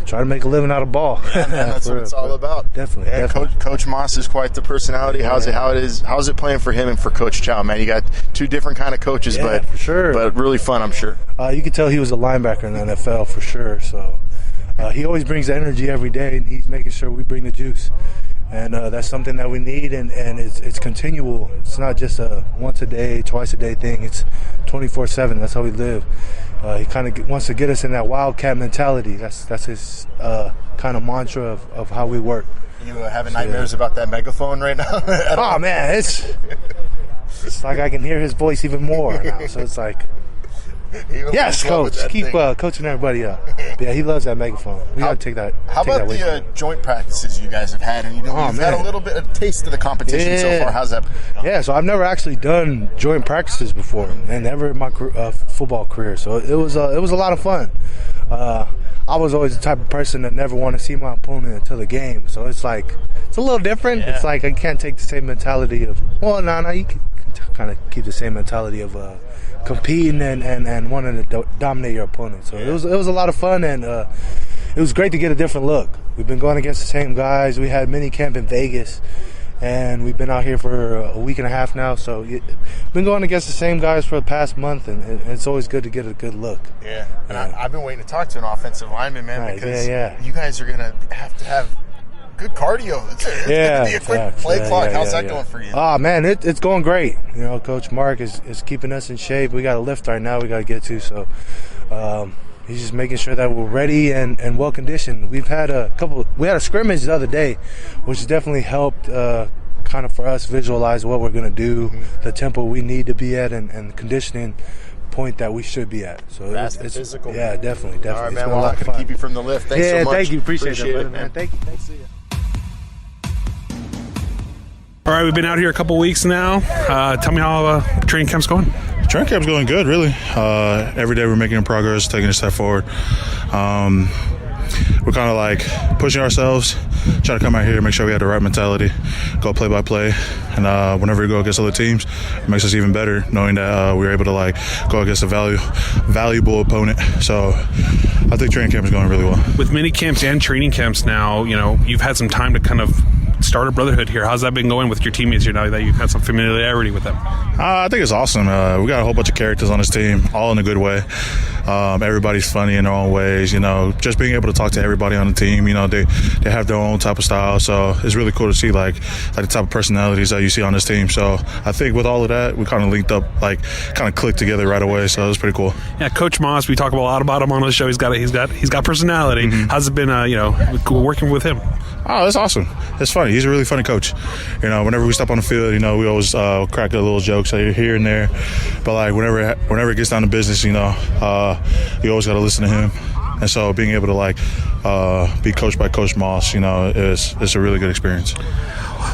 try to make a living out of ball. Yeah, man, that's what it's all about. Definitely. Yeah, definitely. Coach Moss is quite the personality. How's it playing for him and for Coach Chow, man? You got two different kind of coaches, but for sure. But really fun, I'm sure. You could tell he was a linebacker in the NFL for sure. So he always brings the energy every day, and he's making sure we bring the juice. And that's something that we need, and it's continual. It's not just a once a day, twice a day thing. It's 24/7. That's how we live. He kind of wants to get us in that Wildcat mentality. That's his kind of mantra of how we work. You having nightmares about that megaphone right now? Oh man, it's like I can hear his voice even more now. So it's like, yes, coach, keep coaching everybody up. Yeah, he loves that megaphone. We gotta take that. How about the joint practices you guys have had? And you've had a little bit of taste of the competition so far. How's that? Yeah, so I've never actually done joint practices before, and never in my football career. So it was a lot of fun. I was always the type of person that never want to see my opponent until the game. So it's like, it's a little different. Yeah. It's like I can't take the same mentality of, you can kind of keep the same mentality of competing and wanting to dominate your opponent. So it was a lot of fun, and it was great to get a different look. We've been going against the same guys. We had mini camp in Vegas, and we've been out here for a week and a half now. So we've been going against the same guys for the past month, and it's always good to get a good look. Yeah, and I've been waiting to talk to an offensive lineman, man, because you guys are going to have good cardio. It's going to be a quick play clock. How's that going for you? Oh, man, it's going great. You know, Coach Mark is keeping us in shape. We got a lift right now we got to get to, so he's just making sure that we're ready and well conditioned. We had a scrimmage the other day, which definitely helped kind of for us visualize what we're going to do, the tempo we need to be at, and the conditioning point that we should be at. So it's physical. Yeah, definitely. All right, man. Well, I'm going to keep you from the lift. Thanks so much. Thank you. Appreciate it, brother, man. Thank you. Thanks. See you. All right, we've been out here a couple weeks now. Tell me how training camp's going. Training camp's going good, really. Every day we're making progress, taking a step forward. We're kind of like pushing ourselves, trying to come out here, make sure we have the right mentality, go play by play, and whenever we go against other teams, it makes us even better knowing that we're able to go against a valuable opponent. So I think training camp is going really well. With mini camps and training camps now, you've had some time to kind of start a brotherhood here. How's that been going with your teammates here now that you've had some familiarity with them? I think it's awesome. We got a whole bunch of characters on this team, all in a good way. Everybody's funny in their own ways. Just being able to talk to everybody on the team. They have their own type of style, so it's really cool to see like the type of personalities that you see on this team. So I think with all of that, we kind of linked up, kind of clicked together right away. So it was pretty cool. Yeah, Coach Moss, we talk a lot about him on the show. He's got personality. Mm-hmm. How's it been? Working with him? Oh, that's awesome. It's funny. He's a really funny coach. Whenever we step on the field, we always crack a little jokes here and there. But whenever it gets down to business, you always got to listen to him. And so being able to be coached by Coach Moss, it's a really good experience.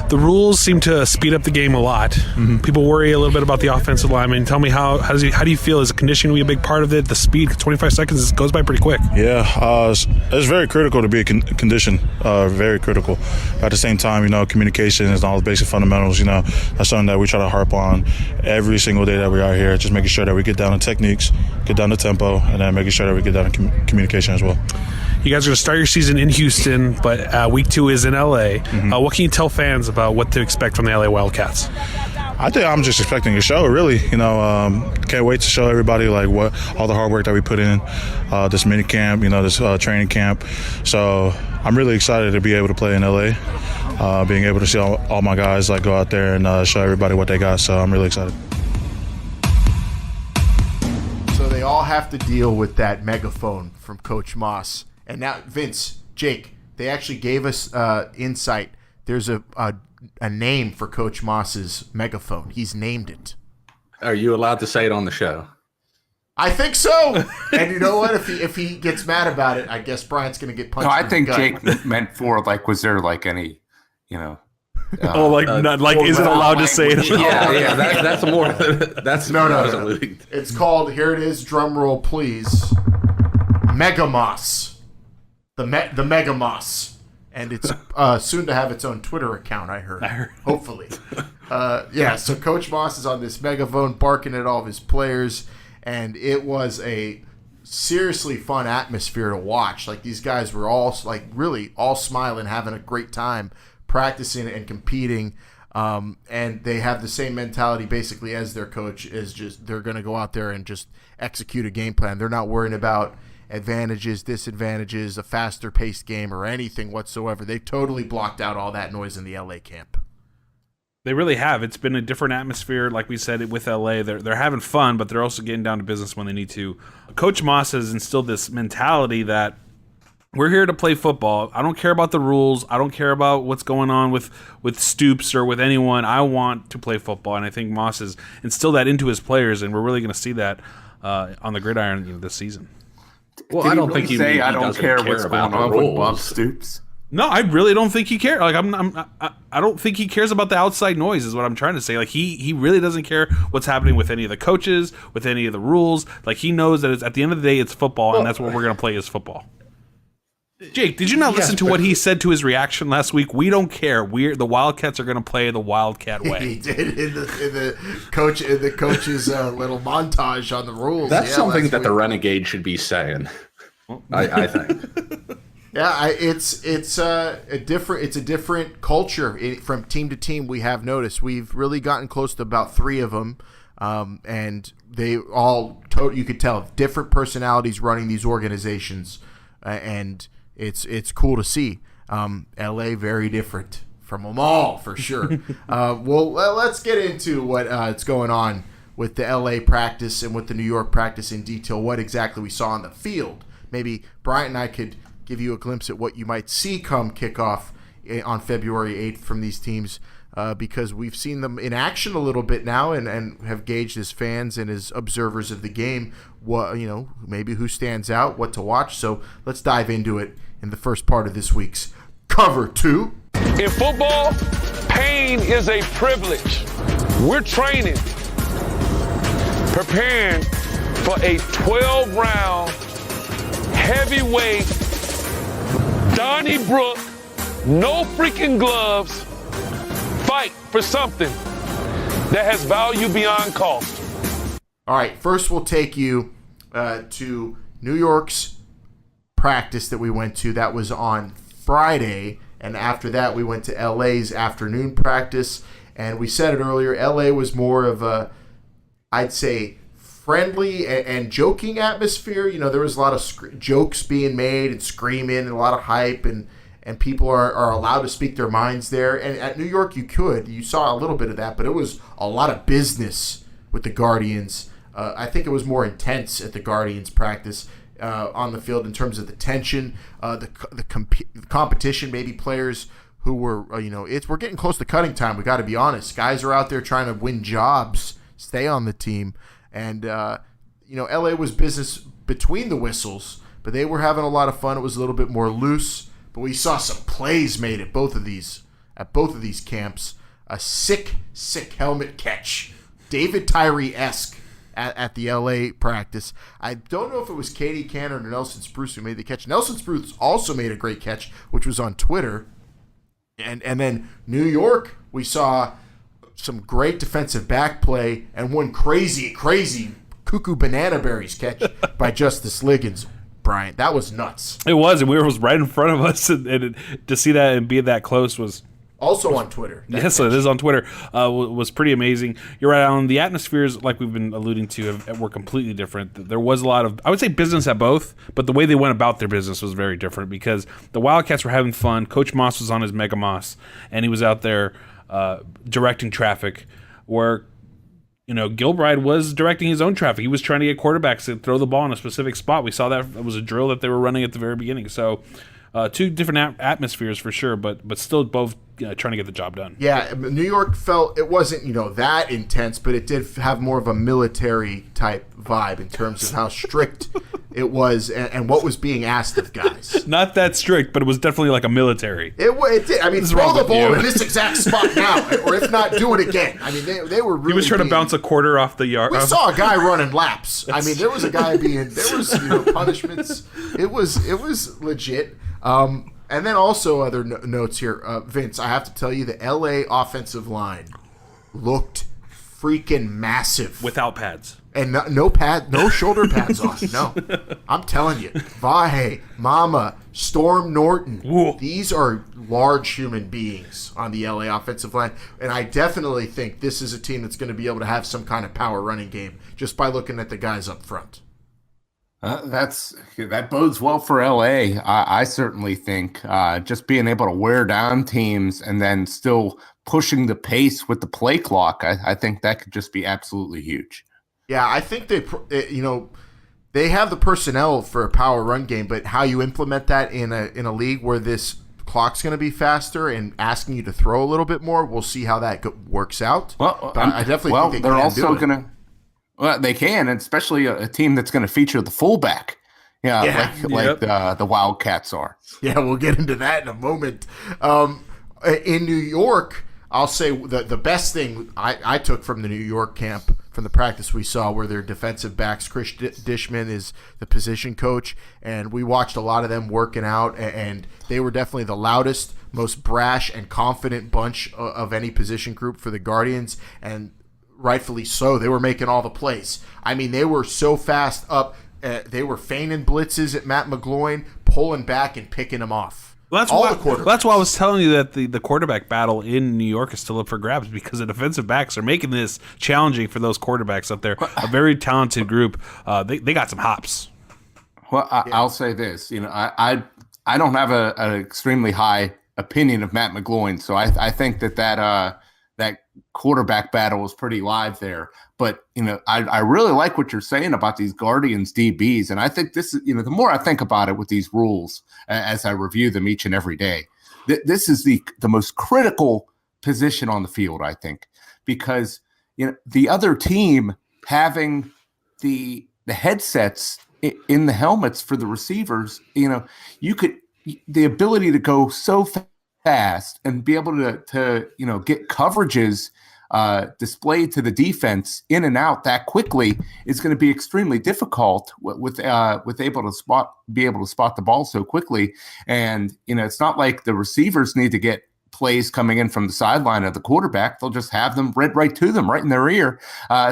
The rules seem to speed up the game a lot. Mm-hmm. People worry a little bit about the offensive lineman. Tell me how do you feel? Is conditioning a big part of it? The speed, 25 seconds goes by pretty quick. Yeah, it's very critical to be conditioned. Very critical. At the same time, communication is all the basic fundamentals. That's something that we try to harp on every single day that we are here. Just making sure that we get down to techniques, get down to tempo, and then making sure that we get down to communication as well. You guys are going to start your season in Houston, but week 2 is in LA. Mm-hmm. What can you tell fans about what to expect from the LA Wildcats? I think I'm just expecting a show, really. Can't wait to show everybody what all the hard work that we put in, this mini camp, this training camp. So I'm really excited to be able to play in LA, being able to see all my guys go out there and show everybody what they got. So I'm really excited. So they all have to deal with that megaphone from Coach Moss. And now, Vince, Jake, they actually gave us insight. There's a name for Coach Moss's megaphone. He's named it. Are you allowed to say it on the show? I think so. And you know what? If he gets mad about it, I guess Bryant's going to get punched. No, I in think the gut. Jake meant for like, was there like any, is it allowed to say it? Yeah, that's more. That's no. It's called. Here it is. Drum roll, please. Megamoss. The Megamoss, and it's soon to have its own Twitter account. I heard. Hopefully. So Coach Moss is on this megaphone barking at all of his players, and it was a seriously fun atmosphere to watch. Like, these guys were all really all smiling, having a great time practicing and competing, and they have the same mentality basically as their coach, is just they're going to go out there and just execute a game plan. They're not worrying about advantages, disadvantages, a faster paced game, or anything whatsoever. They totally blocked out all that noise in the LA camp. They really have. It's been a different atmosphere, like we said, with LA. They're having fun, but they're also getting down to business when they need to. Coach Moss has instilled this mentality that we're here to play football. I don't care about the rules. I don't care about what's going on with Stoops or with anyone. I want to play football, and I think Moss has instilled that into his players, and we're really going to see that on the gridiron this season. Well, I don't think he say I don't care what's going on with Bob Stoops. No, I really don't think he cares. Like, I don't think he cares about the outside noise, is what I'm trying to say. Like, he really doesn't care what's happening with any of the coaches, with any of the rules. Like, he knows that at the end of the day, it's football, and that's what we're going to play is football. Jake, did you not listen to what he said to his reaction last week? We don't care. The Wildcats are going to play the Wildcat way. He did in the coach's little montage on the rules. That's something that the Renegade should be saying. I think. Yeah, it's a different culture from team to team. We have noticed we've really gotten close to about 3 of them, and they all you could tell different personalities running these organizations, and it's cool to see. LA very different from them all for sure. Well, let's get into what's going on with the LA practice and with the New York practice in detail. What exactly we saw on the field. Maybe Bryant and I could give you a glimpse at what you might see come kickoff on February 8th from these teams, because we've seen them in action a little bit now and have gauged as fans and as observers of the game what maybe who stands out, what to watch. So let's dive into it in the first part of this week's Cover 2. In football, pain is a privilege. We're training, preparing for a 12-round heavyweight Donnybrook, no freaking gloves, fight for something that has value beyond cost. All right, first we'll take you to New York's practice that we went to. That was on Friday, and after that we went to LA's afternoon practice. And we said it earlier, LA was more of a, I'd say, friendly and joking atmosphere. There was a lot of jokes being made and screaming and a lot of hype, and people are allowed to speak their minds there. And at New York, you saw a little bit of that, but it was a lot of business with the Guardians. I think it was more intense at the Guardians practice on the field in terms of the tension, the competition, maybe players who were, we're getting close to cutting time. We got to be honest. Guys are out there trying to win jobs, stay on the team. And, LA was business between the whistles, but they were having a lot of fun. It was a little bit more loose, but we saw some plays made at both of these camps. A sick helmet catch. David Tyree-esque at the LA practice. I don't know if it was Katie Cannon or Nelson Spruce who made the catch. Nelson Spruce also made a great catch, which was on Twitter. And then New York, we saw some great defensive back play and one crazy cuckoo banana berries catch by Justice Liggins. Bryant, that was nuts. It was, and it was right in front of us, and to see that and be that close was also on Twitter. Yes, it is on Twitter. Was pretty amazing. You're right on. The atmospheres, like we've been alluding to, were completely different. There was a lot of, I would say, business at both, but the way they went about their business was very different because the Wildcats were having fun. Coach Moss was on his Mega Moss, and he was out there directing traffic, where Gilbride was directing his own traffic. He was trying to get quarterbacks to throw the ball in a specific spot. We saw that it was a drill that they were running at the very beginning. So 2 different atmospheres for sure, but still both trying to get the job done. Yeah, New York felt it wasn't that intense, but it did have more of a military type vibe in terms of how strict it was and what was being asked of guys. Not that strict, but it was definitely like a military. It did. I mean, throw the ball in this exact spot now, or if not, do it again. I mean, they were really. He was trying to bounce a quarter off the yard. We saw a guy running laps. I mean, there was a guy there was punishments. It was legit. And then also other notes here, Vince. I have to tell you, the LA offensive line looked freaking massive without pads. And no shoulder pads on. No, I'm telling you, Vahe, Mama, Storm Norton. Whoa. These are large human beings on the LA offensive line, and I definitely think this is a team that's going to be able to have some kind of power running game just by looking at the guys up front. That bodes well for LA. I certainly think just being able to wear down teams and then still pushing the pace with the play clock. I think that could just be absolutely huge. Yeah, I think they have the personnel for a power run game, but how you implement that in a league where this clock's going to be faster and asking you to throw a little bit more, we'll see how that works out. Well, I definitely think they're also going to. Well, they can, and especially a team that's going to feature the fullback. Like the Wildcats are. Yeah, we'll get into that in a moment. In New York, I'll say the best thing I took from the New York camp, from the practice we saw, were their defensive backs. Chris Dishman is the position coach, and we watched a lot of them working out, and they were definitely the loudest, most brash, and confident bunch of any position group for the Guardians, and rightfully so. They were making all the plays. I mean, they were so fast up. They were feigning blitzes at Matt McGloin, pulling back and picking them off. Well, that's why I was telling you that the quarterback battle in New York is still up for grabs, because the defensive backs are making this challenging for those quarterbacks up there. A very talented group. They got some hops. Well, I'll say this. I don't have an extremely high opinion of Matt McGloin, so I think that quarterback battle is pretty live there. But, I really like what you're saying about these Guardians DBs. And I think this is, the more I think about it with these rules as I review them each and every day, this is the most critical position on the field, I think, because, the other team having the headsets in the helmets for the receivers, the ability to go so fast and be able to get coverages displayed to the defense in and out that quickly is going to be extremely difficult with be able to spot the ball so quickly. And it's not like the receivers need to get plays coming in from the sideline of the quarterback. They'll just have them read right to them, right in their ear.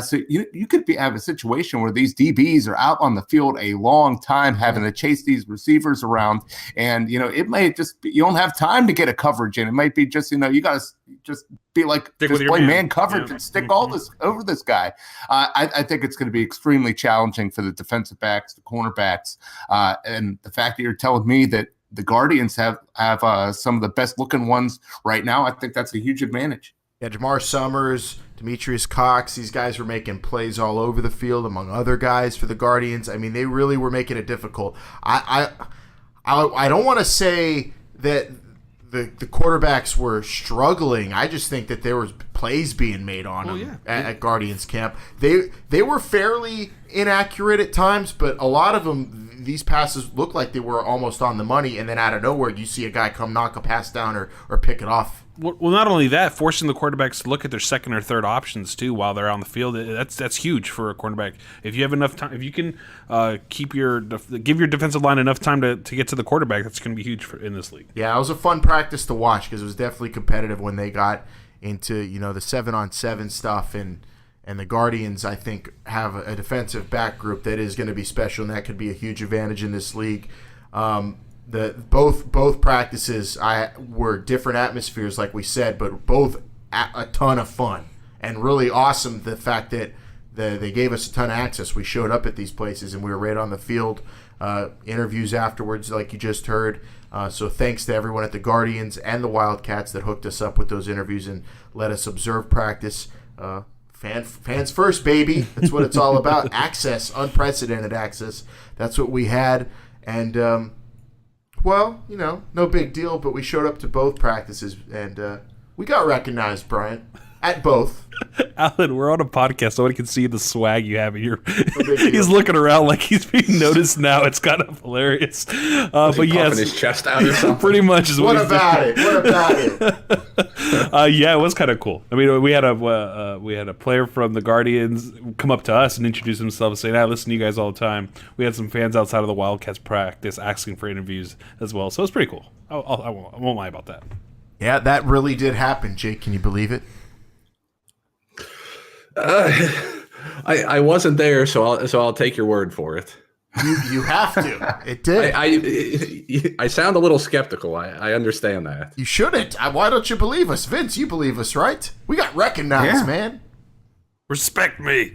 So you could have a situation where these DBs are out on the field a long time, having to chase these receivers around, and it may just be, you don't have time to get a coverage in. It might be just you got to just be like, just play man coverage and stick all this over this guy. I think it's going to be extremely challenging for the defensive backs, the cornerbacks, and the fact that you're telling me that the Guardians have some of the best looking ones right now, I think that's a huge advantage. Yeah, Jamar Summers, Demetrious Cox, these guys were making plays all over the field, among other guys for the Guardians. I mean, they really were making it difficult. I don't want to say that the quarterbacks were struggling. I just think that there was plays being made on them at Guardians camp. They were fairly inaccurate at times, but a lot of them, these passes looked like they were almost on the money, and then out of nowhere you see a guy come knock a pass down or pick it off. Well, not only that, forcing the quarterbacks to look at their second or third options too while they're on the field. That's huge for a quarterback. If you have enough time, if you can give your defensive line enough time to get to the quarterback, that's going to be huge in this league. Yeah, it was a fun practice to watch because it was definitely competitive when they got into the 7-on-7 stuff, and the Guardians, I think, have a defensive back group that is going to be special, and that could be a huge advantage in this league. Both practices were different atmospheres, like we said, but both a ton of fun, and really awesome. The fact that they gave us a ton of access. We showed up at these places, and we were right on the field. Interviews afterwards, like you just heard. So thanks to everyone at the Guardians and the Wildcats that hooked us up with those interviews and let us observe practice. Fans first, baby. That's what it's all about. Access, unprecedented access. That's what we had. And Well, no big deal, but we showed up to both practices, and we got recognized, Bryant, at both. Alan, we're on a podcast. Nobody can see the swag you have in your. He's looking around like he's being noticed now. It's kind of hilarious. But yes, his chest out or something. Pretty much is what about it? What about it? Yeah, it was kind of cool. I mean, we had a player from the Guardians come up to us and introduce himself and say, "I listen to you guys all the time." We had some fans outside of the Wildcats practice asking for interviews as well, so it's pretty cool. I won't lie about that. Yeah, that really did happen, Jake. Can you believe it? I wasn't there, so I'll take your word for it. You have to. It did. I sound a little skeptical. I understand that. You shouldn't. Why don't you believe us, Vince? You believe us, right? We got recognized, man. Respect me.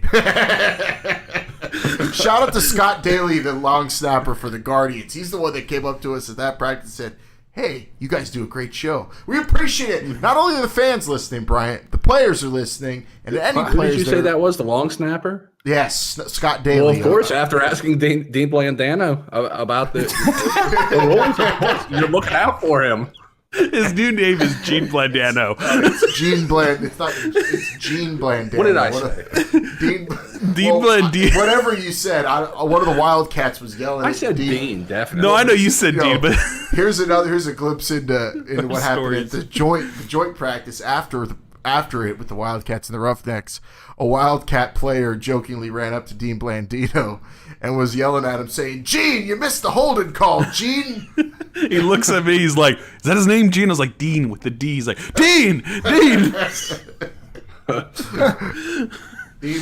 Shout out to Scott Daly, the long snapper for the Guardians. He's the one that came up to us at that practice and said, "Hey, you guys do a great show. We appreciate it." Not only are the fans listening, Bryant, the players are listening, and any Who players. Did you say that was the long snapper? Yes, Scott Daly. Well, of course. After asking Dean Blandano about the rules, you're looking out for him. His new name is Gene Blandano. It's Gene Bland. It's Gene Blandano. What did I say? Dean Blandino. Whatever you said. One of the Wildcats was yelling. I said Dean, definitely. No, I know you said Dean, but here's a glimpse into what happened at the joint practice after it with the Wildcats and the Roughnecks. A Wildcat player jokingly ran up to Dean Blandino and was yelling at him, saying, "Gene, you missed the holding call, Gene." He looks at me. He's like, "Is that his name, Gene?" I was like, "Dean," with the D. He's like, "Dean." Dean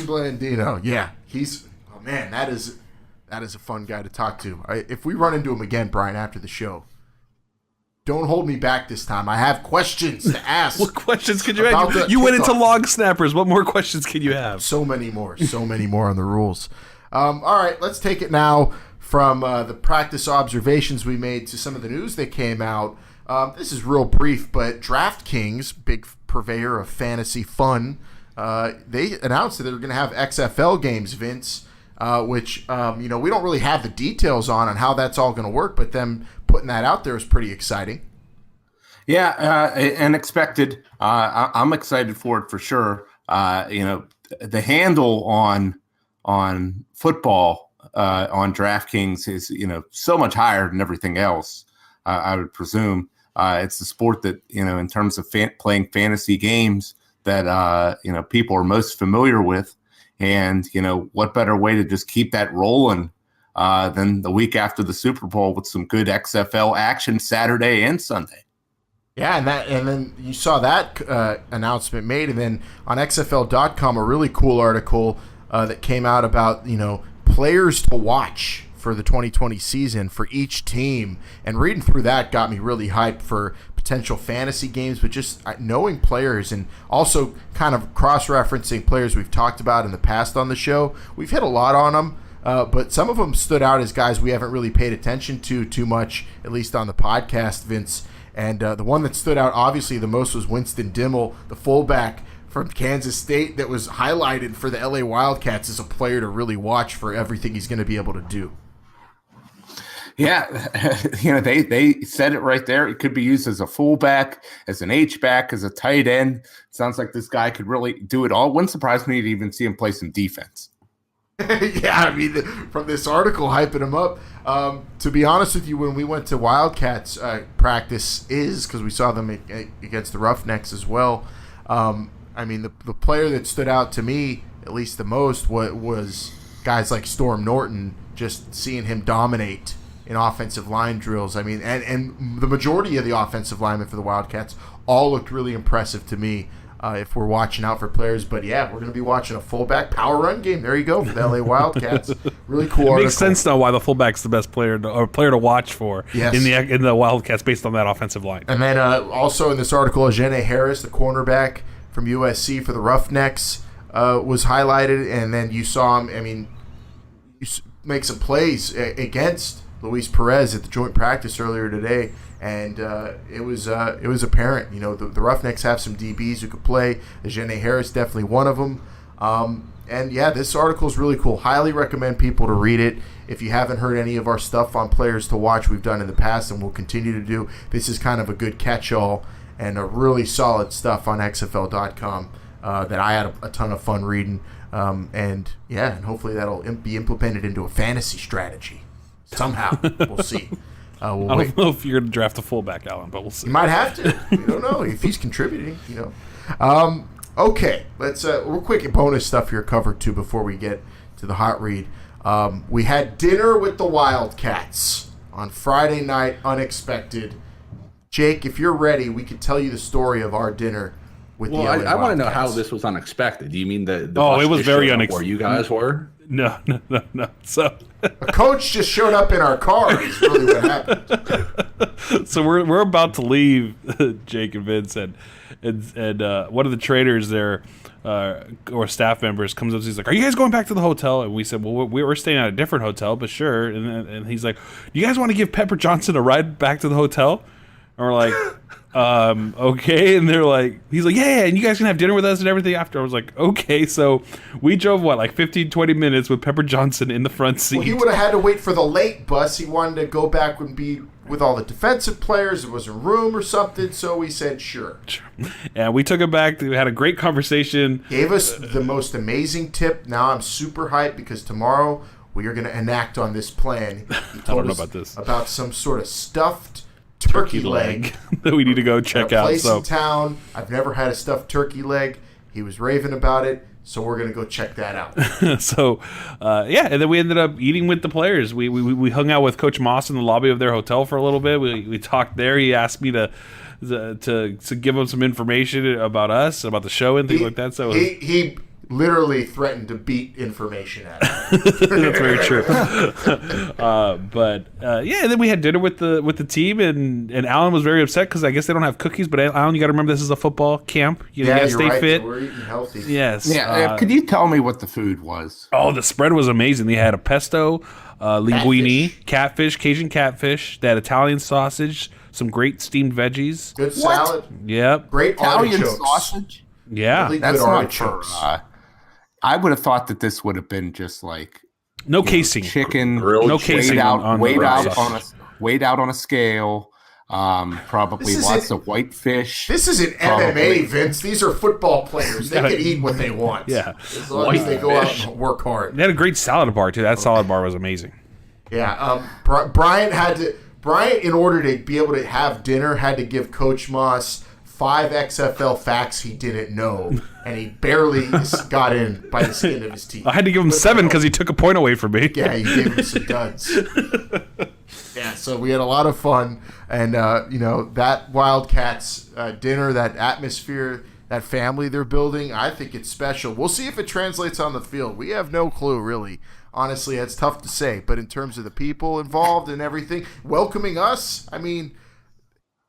Blandino. Yeah, man. That is a fun guy to talk to. If we run into him again, Brian, after the show, don't hold me back this time. I have questions to ask. What questions could you have? You went into long snappers. What more questions can you have? So many more on the rules. All right, let's take it now from the practice observations we made to some of the news that came out. This is real brief, but DraftKings, big purveyor of fantasy fun, they announced that they're going to have XFL games, Vince, which we don't really have the details on how that's all going to work, but them putting that out there is pretty exciting. Yeah, and expected. I'm excited for it for sure. The handle on football on DraftKings is so much higher than everything else. I would presume it's the sport that in terms of playing fantasy games that people are most familiar with, and what better way to just keep that rolling than the week after the Super Bowl with some good XFL action Saturday and Sunday. Yeah, and then you saw that announcement made, and then on XFL.com, a really cool article that came out about players to watch for the 2020 season for each team. And reading through that got me really hyped for potential fantasy games, but just knowing players and also kind of cross-referencing players we've talked about in the past on the show. We've hit a lot on them, but some of them stood out as guys we haven't really paid attention to too much, at least on the podcast, Vince. And the one that stood out obviously the most was Winston Dimmel, the fullback from Kansas State that was highlighted for the LA Wildcats as a player to really watch for everything he's going to be able to do. Yeah, they said it right there. It could be used as a fullback, as an H-back, as a tight end. Sounds like this guy could really do it all. Wouldn't surprise me to even see him play some defense. Yeah, I mean, from this article hyping him up. To be honest with you, when we went to Wildcats practices, because we saw them against the Roughnecks as well, I mean, the player that stood out to me, at least the most, was guys like Storm Norton, just seeing him dominate in offensive line drills. I mean, and the majority of the offensive linemen for the Wildcats all looked really impressive to me. If we're watching out for players. But yeah, we're going to be watching a fullback power run game. There you go for the LA Wildcats. Really cool. It makes sense now why the fullback's the best player to watch for in the Wildcats based on that offensive line. And then also in this article, Ajene Harris, the cornerback from USC for the Roughnecks, was highlighted. And then you saw him, I mean, make some plays against Luis Perez at the joint practice earlier today. And it was apparent, the Roughnecks have some DBs who could play. Ajene Harris definitely one of them. And yeah, this article is really cool. Highly recommend people to read it. If you haven't heard any of our stuff on Players to Watch we've done in the past and we'll continue to do, this is kind of a good catch-all and a really solid stuff on XFL.com that I had a ton of fun reading. And hopefully that'll be implemented into a fantasy strategy somehow. We'll see. I don't know if you're going to draft a fullback, Alan, but we'll see. You might have to. You don't know if he's contributing. Okay, let's real quick bonus stuff here covered too before we get to the hot read. We had dinner with the Wildcats on Friday night, unexpected. Jake, if you're ready, we could tell you the story of our dinner with the LA Wildcats. I want to know how this was unexpected. Do you mean the it was very unexpected where you guys were? No. So a coach just showed up in our car is really what happened. So we're about to leave, Jake and Vince, and one of the trainers there, or staff members, comes up. He's like, "Are you guys going back to the hotel?" And we said, "Well, we're staying at a different hotel, but sure." And he's like, "You guys want to give Pepper Johnson a ride back to the hotel?" And we're like, okay. And they're like, he's like, yeah, and you guys can have dinner with us and everything after. I was like, okay. So we drove, 15, 20 minutes with Pepper Johnson in the front seat. Well, he would have had to wait for the late bus. He wanted to go back and be with all the defensive players. There was a room or something, so we said, sure. And we took him back. We had a great conversation. Gave us the most amazing tip. Now I'm super hyped because tomorrow we are going to enact on this plan. He told I don't know us about this. About some sort of stuffed turkey leg that we need to go check out. Place in town. I've never had a stuffed turkey leg. He was raving about it, so we're gonna go check that out. So, and then we ended up eating with the players. We hung out with Coach Moss in the lobby of their hotel for a little bit. We talked there. He asked me to give him some information about us, about the show and things like that. So he literally threatened to beat information at him. That's very true. And then we had dinner with the team, and Alan was very upset because I guess they don't have cookies. But Alan, you got to remember this is a football camp. You got to stay fit. We're eating healthy. Yes. Yeah. Could you tell me what the food was? Oh, the spread was amazing. They had a pesto, linguine, catfish, Cajun catfish. They had Italian sausage, some great steamed veggies. Good salad. Yep. Great Italian artichokes. sausage. Yeah, really that's good not artichokes. I would have thought that this would have been just like no casing, chicken, no casing, weighed out on a scale. Probably lots of white fish. This isn't MMA, Vince. These are football players. They can eat what they want. Yeah, as long as they go out and work hard. They had a great salad bar too. That salad bar was amazing. Yeah, Bryant, in order to be able to have dinner, had to give Coach Moss 5 XFL facts he didn't know, and he barely got in by the skin of his teeth. I had to give him 7 because he took a point away from me. Yeah, he gave him some duds. Yeah, so we had a lot of fun, and that Wildcats dinner, that atmosphere, that family they're building, I think it's special. We'll see if it translates on the field. We have no clue, really. Honestly, it's tough to say, but in terms of the people involved and everything, welcoming us, I mean,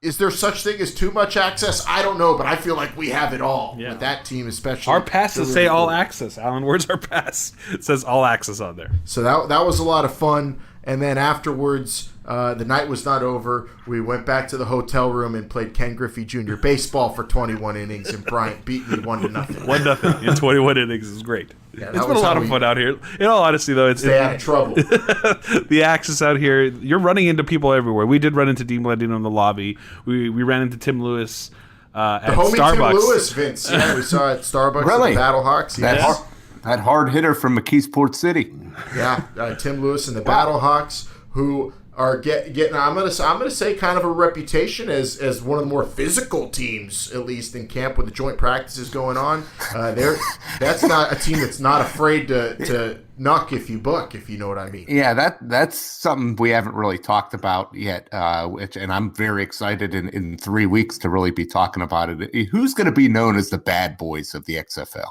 is there such thing as too much access? I don't know, but I feel like we have it all with that team, especially. Our passes say all access. Alan, where's our pass? It says all access on there. So that was a lot of fun. And then afterwards, the night was not over. We went back to the hotel room and played Ken Griffey Jr. baseball for 21 innings, and Bryant beat me 1-0. 1-0 in 21 innings is great. Yeah, it's been a lot of fun out here. In all honesty, though, stay out of trouble. The access out here, you're running into people everywhere. We did run into Dean Blending in the lobby. We ran into Tim Lewis at the homie Starbucks. Tim Lewis, Vince. Yeah, we saw at Starbucks. Really? At the Battlehawks. Yes. That hard hitter from McKeesport City. Yeah, Tim Lewis and the Battlehawks, who are getting. I'm gonna say kind of a reputation as one of the more physical teams, at least in camp, with the joint practices going on. That's not a team that's not afraid to knock if you buck, if you know what I mean. Yeah, that's something we haven't really talked about yet, and I'm very excited in 3 weeks to really be talking about it. Who's going to be known as the bad boys of the XFL?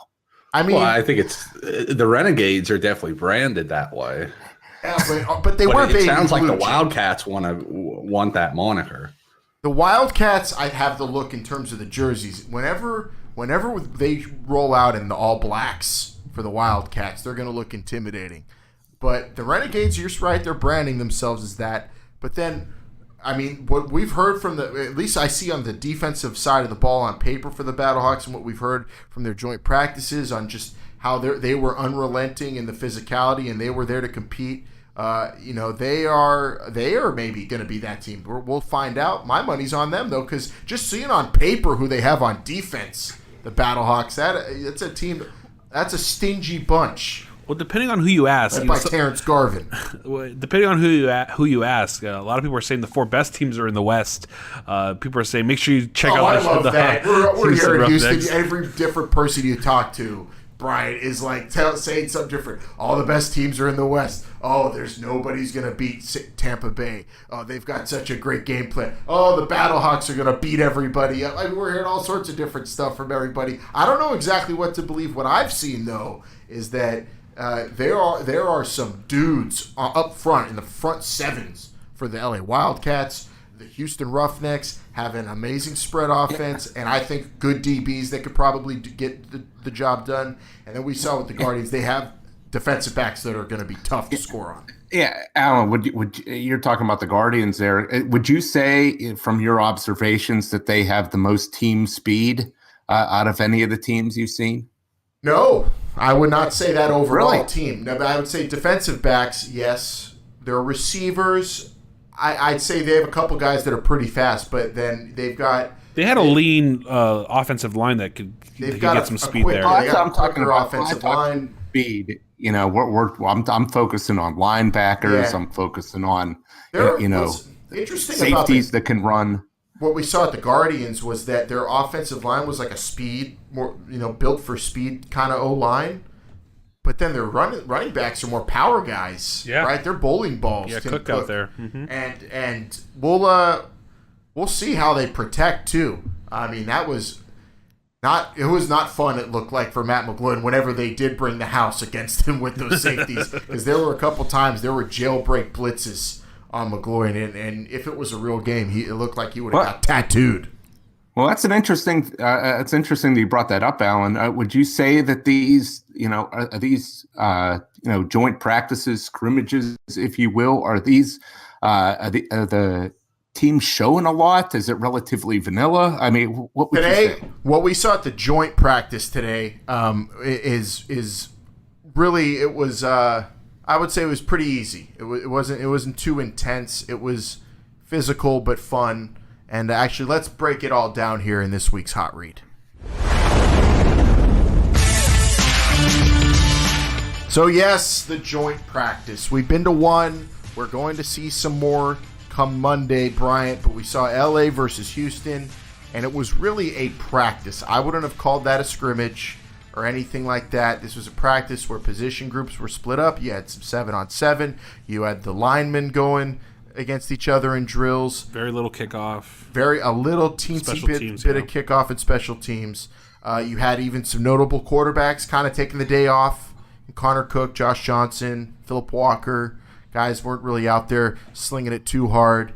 I mean, I think it's the Renegades are definitely branded that way. Yeah, but they weren't. It sounds like the Wildcats want that moniker. The Wildcats, I have the look in terms of the jerseys. Whenever they roll out in the all blacks for the Wildcats, they're going to look intimidating. But the Renegades, you're right, they're branding themselves as that. But then, I mean, what we've heard from at least I see on the defensive side of the ball on paper for the Battlehawks, and what we've heard from their joint practices on just how they were unrelenting in the physicality, and they were there to compete. They are maybe going to be that team. We'll find out. My money's on them, though, because just seeing on paper who they have on defense, the Battlehawks, that's a team, that's a stingy bunch. Well, depending on who you ask, by Terrence Garvin. Depending on who you ask, a lot of people are saying the 4 best teams are in the West. People are saying make sure you check out. I love that. We're here in Houston. Every different person you talk to, Bryant, is like saying something different. All the best teams are in the West. Oh, there's nobody's going to beat Tampa Bay. Oh, they've got such a great game plan. Oh, the Battlehawks are going to beat everybody. We're hearing all sorts of different stuff from everybody. I don't know exactly what to believe. What I've seen, though, is that there are some dudes up front in the front sevens for the LA Wildcats. The Houston Roughnecks have an amazing spread offense, and I think good DBs that could probably get the job done. And then we saw with the Guardians, they have defensive backs that are going to be tough to score on. Yeah, Alan, you're talking about the Guardians there. Would you say, from your observations, that they have the most team speed out of any of the teams you've seen? No, I would not say that overall Really? team. No, but I would say defensive backs, yes. Their receivers, I'd say they have a couple guys that are pretty fast, but then they had a lean offensive line that could get some speed there. I'm talking about offensive line speed. I'm focusing on linebackers. Yeah. I'm focusing on interesting safeties that can run. What we saw at the Guardians was that their offensive line was like a speed, more built for speed kind of O-line. But then their running backs are more power guys, right? They're bowling balls. Yeah, Cook out there. Mm-hmm. And we'll see how they protect too. I mean, it was not fun. It looked like for Matt McGloin whenever they did bring the house against him with those safeties, because there were a couple times there were jailbreak blitzes on McGloin, and if it was a real game, it looked like he would have got tattooed. Well, that's an interesting. It's interesting that you brought that up, Alan. Would you say that these, are these, joint practices, scrimmages, if you will, are these are the teams showing a lot? Is it relatively vanilla? I mean, what would you say? What we saw at the joint practice today is really it was. I would say it was pretty easy. It wasn't too intense. It was physical but fun. And actually, let's break it all down here in this week's Hot Read. So yes, the joint practice. We've been to one. We're going to see some more come Monday, Bryant. But we saw LA versus Houston, and it was really a practice. I wouldn't have called that a scrimmage or anything like that. This was a practice where position groups were split up. You had some 7-on-7. You had the linemen going against each other in drills. Very little kickoff. A little teensy bit of kickoff and special teams. You had even some notable quarterbacks kind of taking the day off. Connor Cook, Josh Johnson, Phillip Walker. Guys weren't really out there slinging it too hard.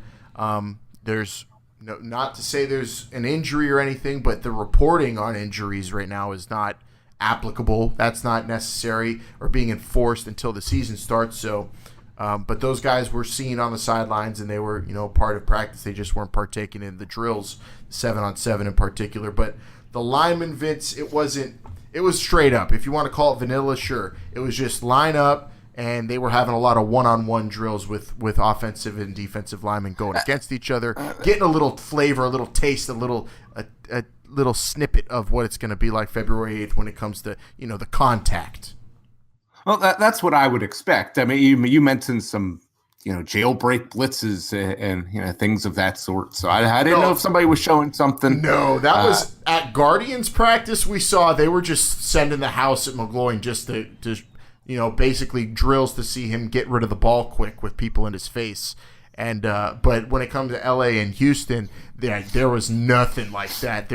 There's not to say there's an injury or anything, but the reporting on injuries right now is not applicable. That's not necessary or being enforced until the season starts. So. But those guys were seen on the sidelines, and they were, part of practice. They just weren't partaking in the drills, 7-on-7 in particular. But the lineman, Vince, it was straight up. If you want to call it vanilla, sure. It was just line up, and they were having a lot of one-on-one drills with offensive and defensive linemen going against each other, getting a little flavor, a little taste, a little snippet of what it's going to be like February 8th when it comes to, the contact. Well, that's what I would expect. I mean, you mentioned some, jailbreak blitzes and things of that sort. So I didn't know if somebody was showing something. No, that was at Guardians practice. We saw they were just sending the house at McGloin just to basically drills to see him get rid of the ball quick with people in his face. And but when it comes to LA and Houston, there was nothing like that.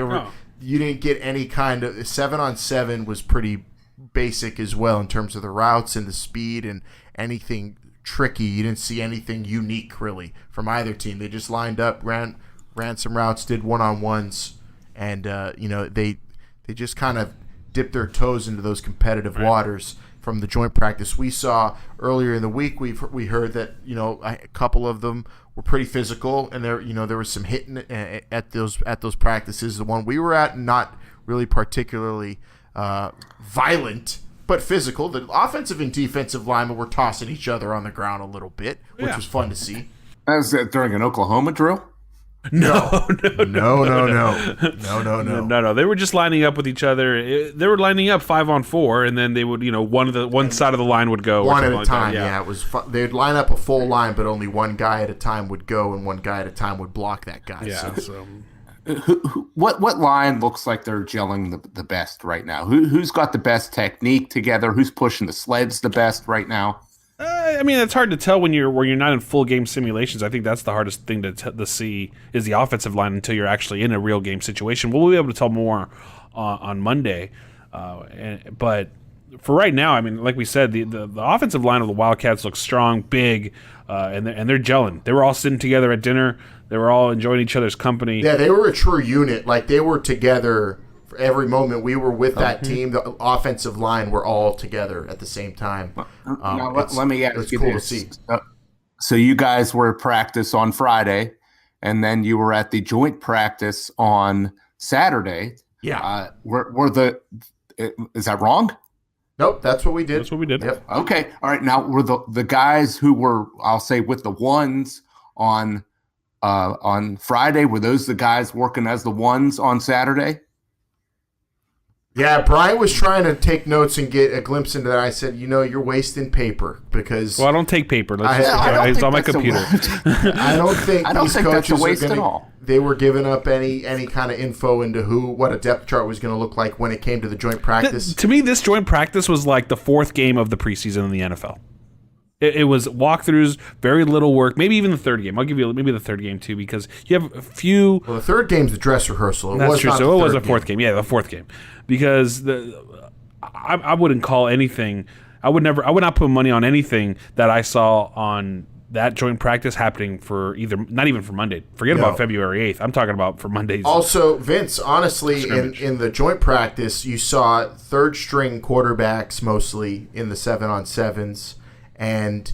You didn't get any kind of 7-on-7 was pretty basic as well in terms of the routes and the speed and anything tricky. You didn't see anything unique really from either team. They just lined up, ran some routes, did one-on-ones, and they just kind of dipped their toes into those competitive waters from the joint practice we saw earlier in the week. We heard that a couple of them were pretty physical, and there was some hitting at those practices. The one we were at, not really particularly violent, but physical. The offensive and defensive linemen were tossing each other on the ground a little bit, which was fun to see. Was that during an Oklahoma drill? No. They were just lining up with each other. They were lining up 5-on-4, and then they would, one side of the line would go one at a time. Yeah, it was. They'd line up a full line, but only one guy at a time would go, and one guy at a time would block that guy. Yeah. What line looks like they're gelling the best right now? Who's got the best technique together? Who's pushing the sleds the best right now? I mean, it's hard to tell when you're not in full game simulations. I think that's the hardest thing to see is the offensive line until you're actually in a real game situation. We'll be able to tell more on Monday, but for right now, I mean, like we said, the offensive line of the Wildcats looks strong, big, and they're gelling. They were all sitting together at dinner. They were all enjoying each other's company. Yeah, they were a true unit. Like, they were together for every moment. We were with that team. The offensive line were all together at the same time. Now, let me ask you cool this. To see. So you guys were at practice on Friday, and then you were at the joint practice on Saturday. Yeah. Is that wrong? Nope, that's what we did. That's what we did. Yep. Okay. All right. Now, were the guys who were, I'll say, with the ones on Friday, were those the guys working as the ones on Saturday? Yeah, Bryant was trying to take notes and get a glimpse into that. I said, you're wasting paper because... Well, I don't take paper. It's on my computer. I don't think that's a waste at all. They were giving up any kind of info into what a depth chart was going to look like when it came to the joint practice. To me, this joint practice was like the fourth game of the preseason in the NFL. It was walkthroughs, very little work, maybe even the third game. I'll give you maybe the third game, too, because you have a few... Well, the third game's the dress rehearsal. That's true, so it was a fourth game. Yeah, the fourth game. Because I wouldn't call anything... I would not put money on anything that I saw on that joint practice happening for not even for Monday. Forget about February 8th. I'm talking about for Mondays. Also, Vince, honestly, in the joint practice, you saw third-string quarterbacks mostly in the 7-on-7s. And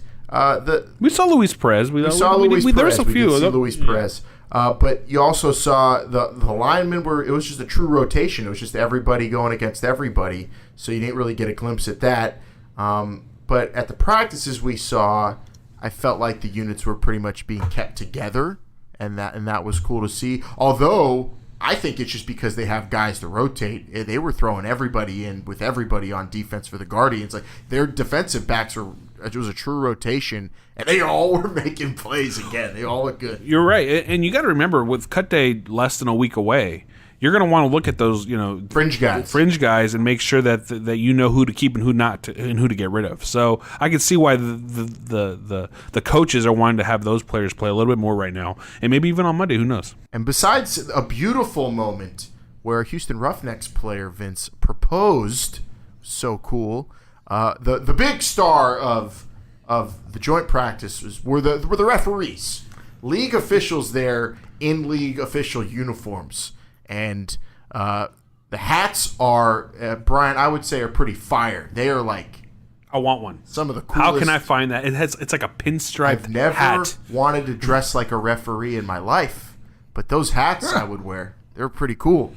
we saw Luis Perez. We saw Luis Perez. There was a few. We did see Luis Perez. But you also saw the linemen it was just a true rotation. It was just everybody going against everybody. So you didn't really get a glimpse at that. But at the practices we saw, I felt like the units were pretty much being kept together, and that was cool to see. Although I think it's just because they have guys to rotate. They were throwing everybody in with everybody on defense for the Guardians. Like, their defensive backs it was a true rotation, and they all were making plays again. They all look good. You're right, and you got to remember, with cut day less than a week away, you're going to want to look at those, fringe guys, and make sure that you know who to keep and who not to, and who to get rid of. So I can see why the coaches are wanting to have those players play a little bit more right now, and maybe even on Monday. Who knows? And besides a beautiful moment where a Houston Roughnecks player, Vince, proposed, so cool. The big star of the joint practice were the referees, league officials there in league official uniforms. And the hats are, Brian, I would say, are pretty fire. They are like... I want one. Some of the coolest... How can I find that? It's like a pinstripe hat. I've never wanted to dress like a referee in my life, but those hats I would wear. They're pretty cool.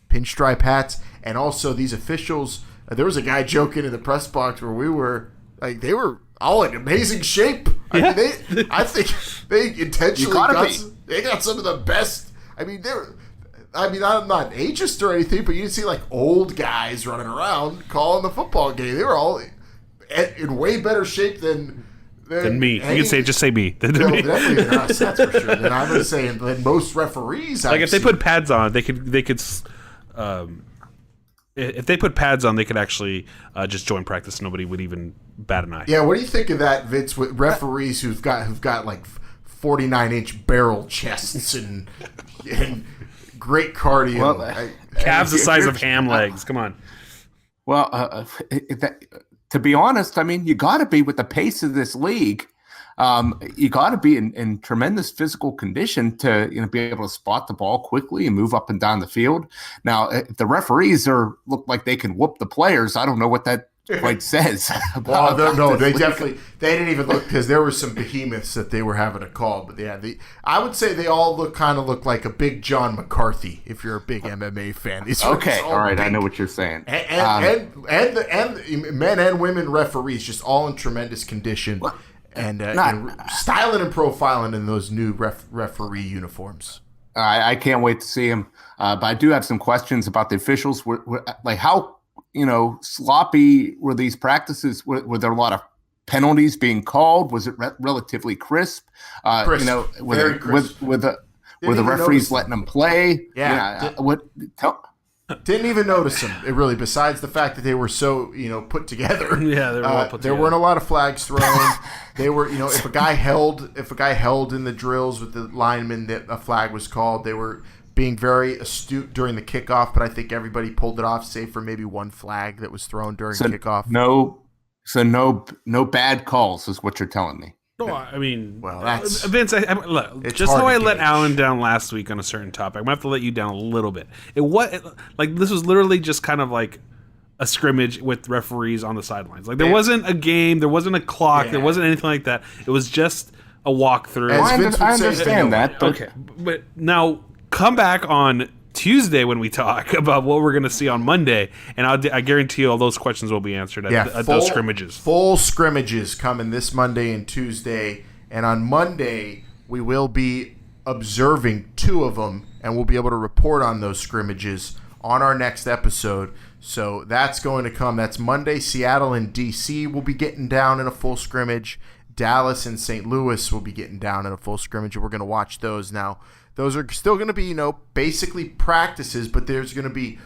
Pinstripe hats. And also these officials... there was a guy joking in the press box where we were... like, they were all in amazing shape. I mean, I think they intentionally got some of the best... I'm not ageist or anything, but you didn't see like old guys running around calling the football game. They were all in way better shape than me. You can just say me. Definitely than us, that's for sure. Then I'm going to say than most referees. Like, if they put pads on, they could. If they put pads on, they could actually just join practice. Nobody would even bat an eye. Yeah, what do you think of that, Vince? With referees who've got like 49-inch barrel chests and great cardio. Well, calves the size of ham legs. Come on. Well, to be honest, I mean, you got to be with the pace of this league. You got to be in tremendous physical condition to be able to spot the ball quickly and move up and down the field. Now, if the referees look like they can whoop the players, I don't know what that quite says. They definitely they didn't even look, because there were some behemoths that they were having to call. But yeah, I would say they all look like a big John McCarthy. If you're a big MMA fan, okay, all right, I know what you're saying. And the men and women referees just all in tremendous condition, and styling and profiling in those new referee uniforms. I can't wait to see him. But I do have some questions about the officials. Like, how sloppy were these practices? Were there a lot of penalties being called? Was it relatively crisp? Crisp. Very crisp. Were the referees letting them play? Yeah. Didn't even notice them. It really, besides the fact that they were so put together. Yeah, they were well put together. There weren't a lot of flags thrown. They were, if a guy held in the drills with the lineman, that a flag was called. They were being very astute during the kickoff, but I think everybody pulled it off, save for maybe one flag that was thrown during kickoff. No bad calls is what you're telling me. No, I mean, that's Vince. Just how I let Alan down last week on a certain topic, I'm gonna have to let you down a little bit. This was literally just kind of like a scrimmage with referees on the sidelines. Like, there wasn't a game, there wasn't a clock, there wasn't anything like that. It was just a walkthrough. I understand that. Okay, but now come back on Tuesday when we talk about what we're going to see on Monday, and I guarantee you all those questions will be answered at those scrimmages. Full scrimmages coming this Monday and Tuesday, and on Monday we will be observing 2 of them, and we'll be able to report on those scrimmages on our next episode. So that's going to come. That's Monday. Seattle and DC will be getting down in a full scrimmage. Dallas and St. Louis will be getting down in a full scrimmage, and we're going to watch those now. Those are still going to be, basically practices, but there's going to be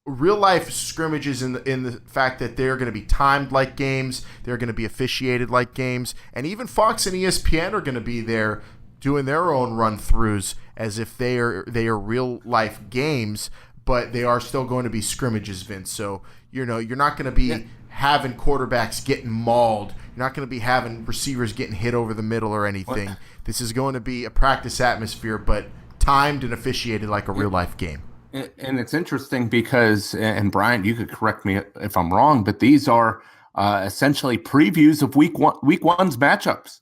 real-life scrimmages in the fact that they're going to be timed like games. They're going to be officiated like games. And even Fox and ESPN are going to be there doing their own run-throughs as if they are real-life games, but they are still going to be scrimmages, Vince. So, you're not going to be having quarterbacks getting mauled. You're not going to be having receivers getting hit over the middle or anything. This is going to be a practice atmosphere, but timed and officiated like a real-life game. And it's interesting because, and Bryant, you could correct me if I'm wrong, but these are essentially previews of week one's matchups.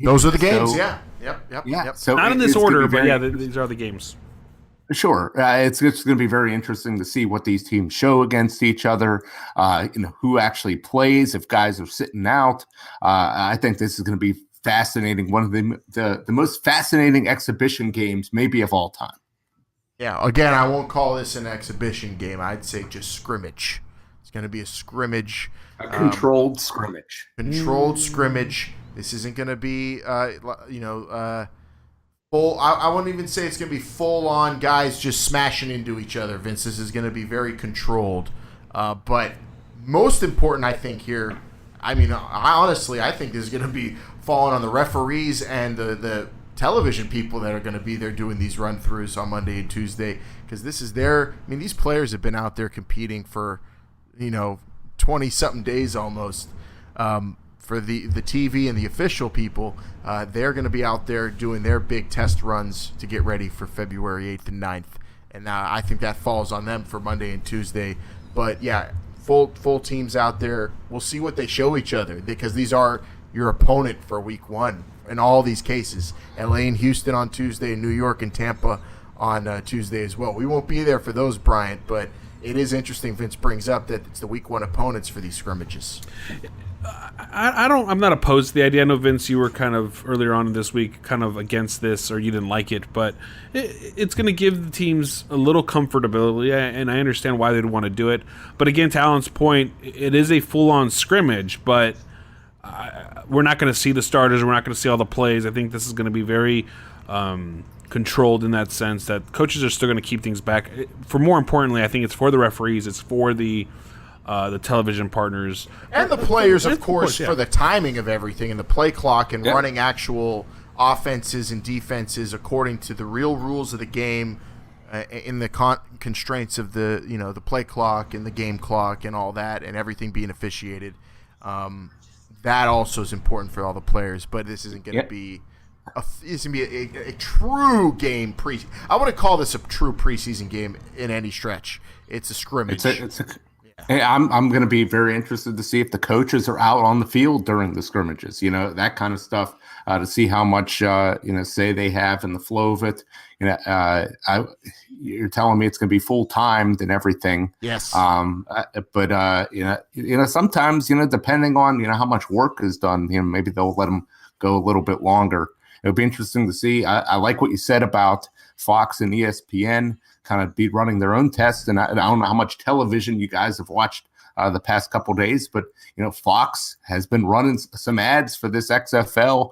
Those are the games, yeah. Yep. So not in this order, but these are the games. Sure. It's going to be very interesting to see what these teams show against each other, who actually plays, if guys are sitting out. I think this is going to be fascinating. One of the most fascinating exhibition games maybe of all time. Yeah, again, I won't call this an exhibition game. I'd say just scrimmage. It's going to be a scrimmage. A controlled scrimmage. Controlled scrimmage. This isn't going to be, full. I wouldn't even say it's going to be full-on guys just smashing into each other, Vince. This is going to be very controlled. But most important, I think, here, I think this is going to be falling on the referees and the television people that are going to be there doing these run-throughs on Monday and Tuesday, because this is these players have been out there competing for, 20-something days almost. For the TV and the official people, they're going to be out there doing their big test runs to get ready for February 8th and 9th. And I think that falls on them for Monday and Tuesday. But, yeah, full teams out there. We'll see what they show each other, because these are your opponent for week one in all these cases. LA and Houston on Tuesday, New York and Tampa on Tuesday as well. We won't be there for those, Bryant, but it is interesting Vince brings up that it's the week one opponents for these scrimmages. I'm not opposed to the idea. I know, Vince, you were kind of earlier on in this week kind of against this, or you didn't like it, but it's going to give the teams a little comfortability, and I understand why they'd want to do it. But again, to Alan's point, it is a full-on scrimmage, but we're not going to see the starters. We're not going to see all the plays. I think this is going to be very controlled in that sense, that coaches are still going to keep things back. For more importantly, I think it's for the referees. It's for the television partners. And the players, of course, for the timing of everything and the play clock and running actual offenses and defenses according to the real rules of the game, in the constraints of the the play clock and the game clock and all that, and everything being officiated. That also is important for all the players, but this isn't going to be a true game I wouldn't call this a true preseason game in any stretch. It's a scrimmage. Hey, I'm going to be very interested to see if the coaches are out on the field during the scrimmages, that kind of stuff, to see how much, say they have in the flow of it. You're telling me it's going to be full timed and everything. Yes. But sometimes, depending on, how much work is done, maybe they'll let them go a little bit longer. It'll be interesting to see. I like what you said about Fox and ESPN kind of be running their own tests. And I don't know how much television you guys have watched the past couple of days, but, Fox has been running some ads for this XFL.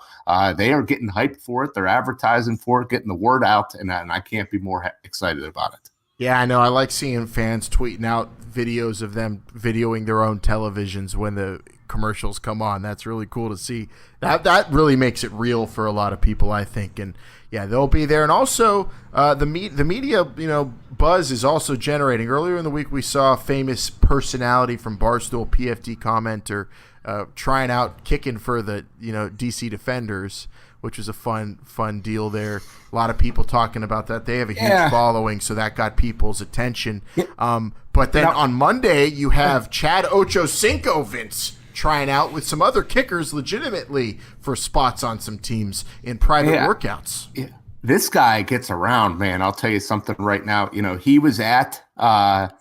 They are getting hyped for it. They're advertising for it, getting the word out. And I can't be more excited about it. Yeah, I know. I like seeing fans tweeting out videos of them videoing their own televisions when the commercials come on. That's really cool to see. That really makes it real for a lot of people, I think. And yeah, they'll be there. And also, the media, buzz is also generating. Earlier in the week, we saw a famous personality from Barstool, PFD commenter, trying out kicking for the DC Defenders, which was a fun deal there. A lot of people talking about that. They have a huge following, so that got people's attention. But then on Monday, you have Chad Ochocinco, Vince, trying out with some other kickers legitimately for spots on some teams in private workouts. Yeah. This guy gets around, man. I'll tell you something right now. He was at the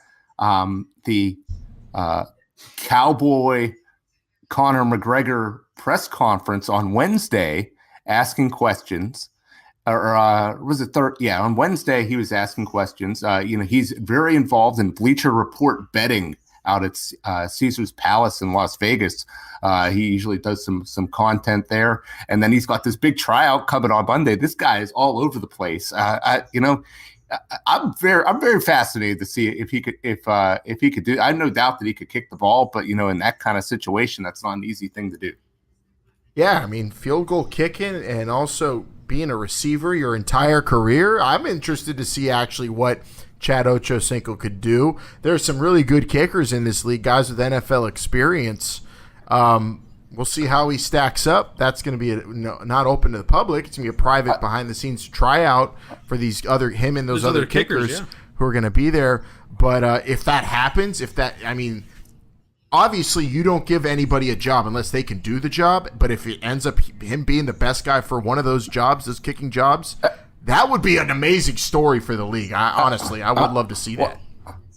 Cowboy Conor McGregor press conference on Wednesday asking questions. Or was it third? Yeah, on Wednesday he was asking questions. He's very involved in Bleacher Report betting out at Caesar's Palace in Las Vegas. He usually does some content there, and then he's got this big tryout coming on Monday. This guy is all over the place. I'm very fascinated to see if he could do. I have no doubt that he could kick the ball, but in that kind of situation, that's not an easy thing to do. Yeah, I mean, field goal kicking and also being a receiver your entire career. I'm interested to see actually what Chad Ochocinco could do. There's some really good kickers in this league, guys with NFL experience. We'll see how he stacks up. That's going to be not open to the public. It's going to be a private behind-the-scenes tryout for him and those other kickers who are going to be there. But if that happens, obviously you don't give anybody a job unless they can do the job. But if it ends up him being the best guy for one of those jobs, those kicking jobs, that would be an amazing story for the league. I would love to see that.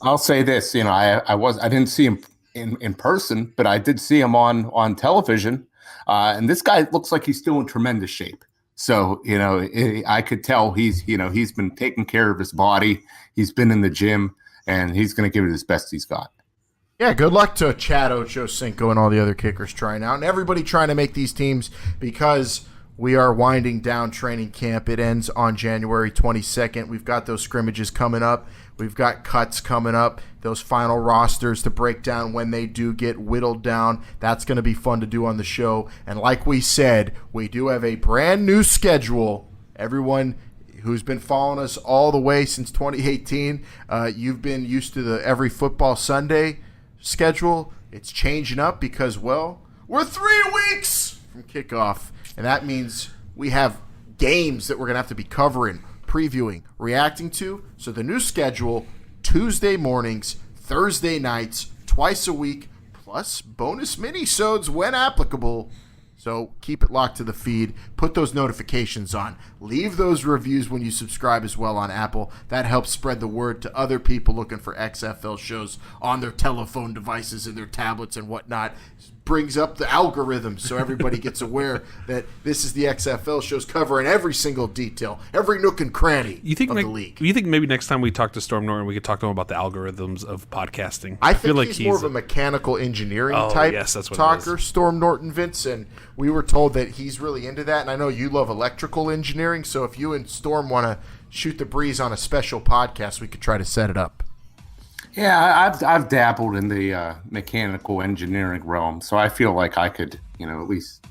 I'll say this, I didn't see him in person, but I did see him on television. And this guy looks like he's still in tremendous shape. So, I could tell he's been taking care of his body. He's been in the gym, and he's going to give it his best he's got. Yeah, good luck to Chad Ochocinco and all the other kickers trying out, and everybody trying to make these teams, because we are winding down training camp. It ends on January 22nd. We've got those scrimmages coming up. We've got cuts coming up, those final rosters to break down when they do get whittled down. That's going to be fun to do on the show. And like we said, we do have a brand new schedule. Everyone who's been following us all the way since 2018, you've been used to the every football Sunday schedule. It's changing up because, we're 3 weeks from kickoff. And that means we have games that we're going to have to be covering, previewing, reacting to. So the new schedule, Tuesday mornings, Thursday nights, twice a week, plus bonus mini-sodes when applicable. So keep it locked to the feed. Put those notifications on. Leave those reviews when you subscribe as well on Apple. That helps spread the word to other people looking for XFL shows on their telephone devices and their tablets and whatnot. Brings up the algorithm so everybody gets aware that this is the XFL shows covering every single detail, every nook and cranny of the league. You think maybe next time we talk to Storm Norton, we could talk to him about the algorithms of podcasting? I feel like he's more of a mechanical engineering type talker, Storm Norton, Vince, and we were told that he's really into that. And I know you love electrical engineering, so if you and Storm want to shoot the breeze on a special podcast, we could try to set it up. Yeah, I've dabbled in the mechanical engineering realm, so I feel like I could, at least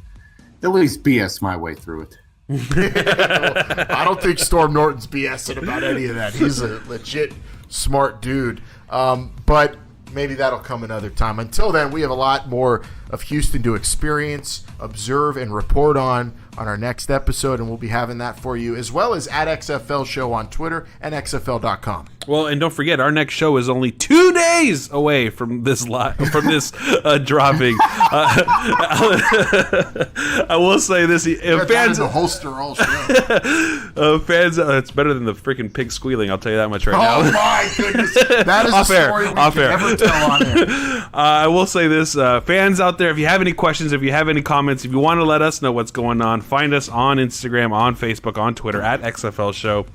BS my way through it. I don't think Storm Norton's BSing about any of that. He's a legit smart dude. But maybe that'll come another time. Until then, we have a lot more of Houston to experience, observe, and report on our next episode, and we'll be having that for you, as well as at XFL Show on Twitter and XFL.com. Well, and don't forget, our next show is only 2 days away from this dropping. I will say this: fans, the holster all show. Fans, it's better than the freaking pig squealing. I'll tell you that much right now. Oh my goodness, that is a story we can never tell on air. I will say this: fans out there, if you have any questions, if you have any comments, if you want to let us know what's going on, find us on Instagram, on Facebook, on Twitter at XFL Show.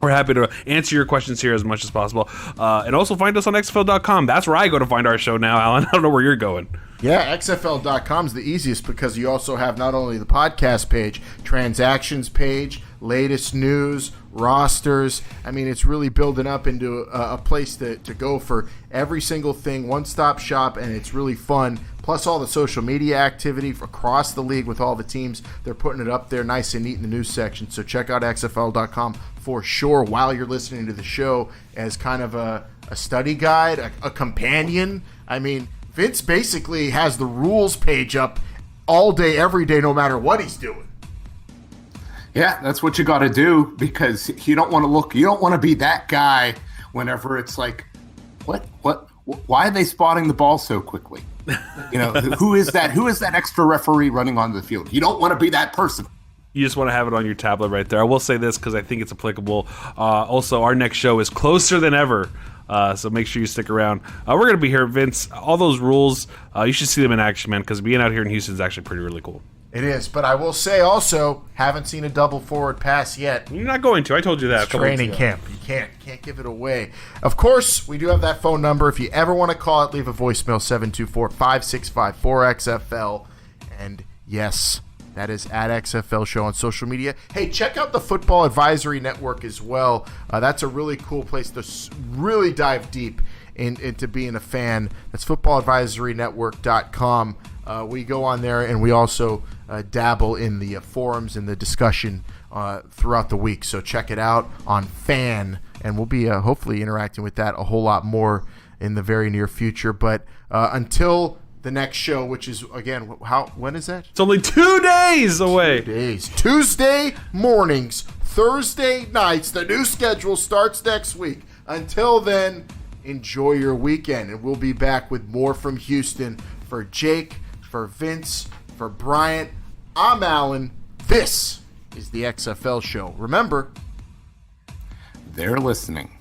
We're happy to answer your questions here as much as possible. And also find us on XFL.com. That's where I go to find our show now, Alan. I don't know where you're going. Yeah, XFL.com is the easiest because you also have not only the podcast page, transactions page, latest news, rosters. I mean, it's really building up into a place to go for every single thing, one-stop shop, and it's really fun. Plus all the social media activity across the league with all the teams. They're putting it up there nice and neat in the news section. So check out XFL.com for sure while you're listening to the show as kind of a study guide, a companion. I mean, Vince basically has the rules page up all day, every day, no matter what he's doing. Yeah, that's what you got to do because you don't want to be that guy whenever it's like, why are they spotting the ball so quickly? Who is that extra referee running onto the field? You don't want to be that person. You just want to have it on your tablet right there. I will say this because I think it's applicable. Also, our next show is closer than ever, so make sure you stick around. We're going to be here, Vince. All those rules, you should see them in action, man, because being out here in Houston is actually really cool. It is, but I will say also, haven't seen a double forward pass yet. You're not going to. I told you that. It's training camp. You can't give it away. Of course, we do have that phone number. If you ever want to call it, leave a voicemail, 724-565-4XFL. And yes, that is at XFL Show on social media. Hey, check out the Football Advisory Network as well. That's a really cool place to really dive deep into being a fan. That's footballadvisorynetwork.com. We go on there and we also dabble in the forums and the discussion throughout the week. So check it out on Fan, and we'll be hopefully interacting with that a whole lot more in the very near future. But until the next show, which is, again, when is that? It's only 2 days away. 2 days. Tuesday mornings, Thursday nights. The new schedule starts next week. Until then, enjoy your weekend, and we'll be back with more from Houston. For Jake, for Vince, for Bryant, I'm Alan. This is the XFL Show. Remember, they're listening.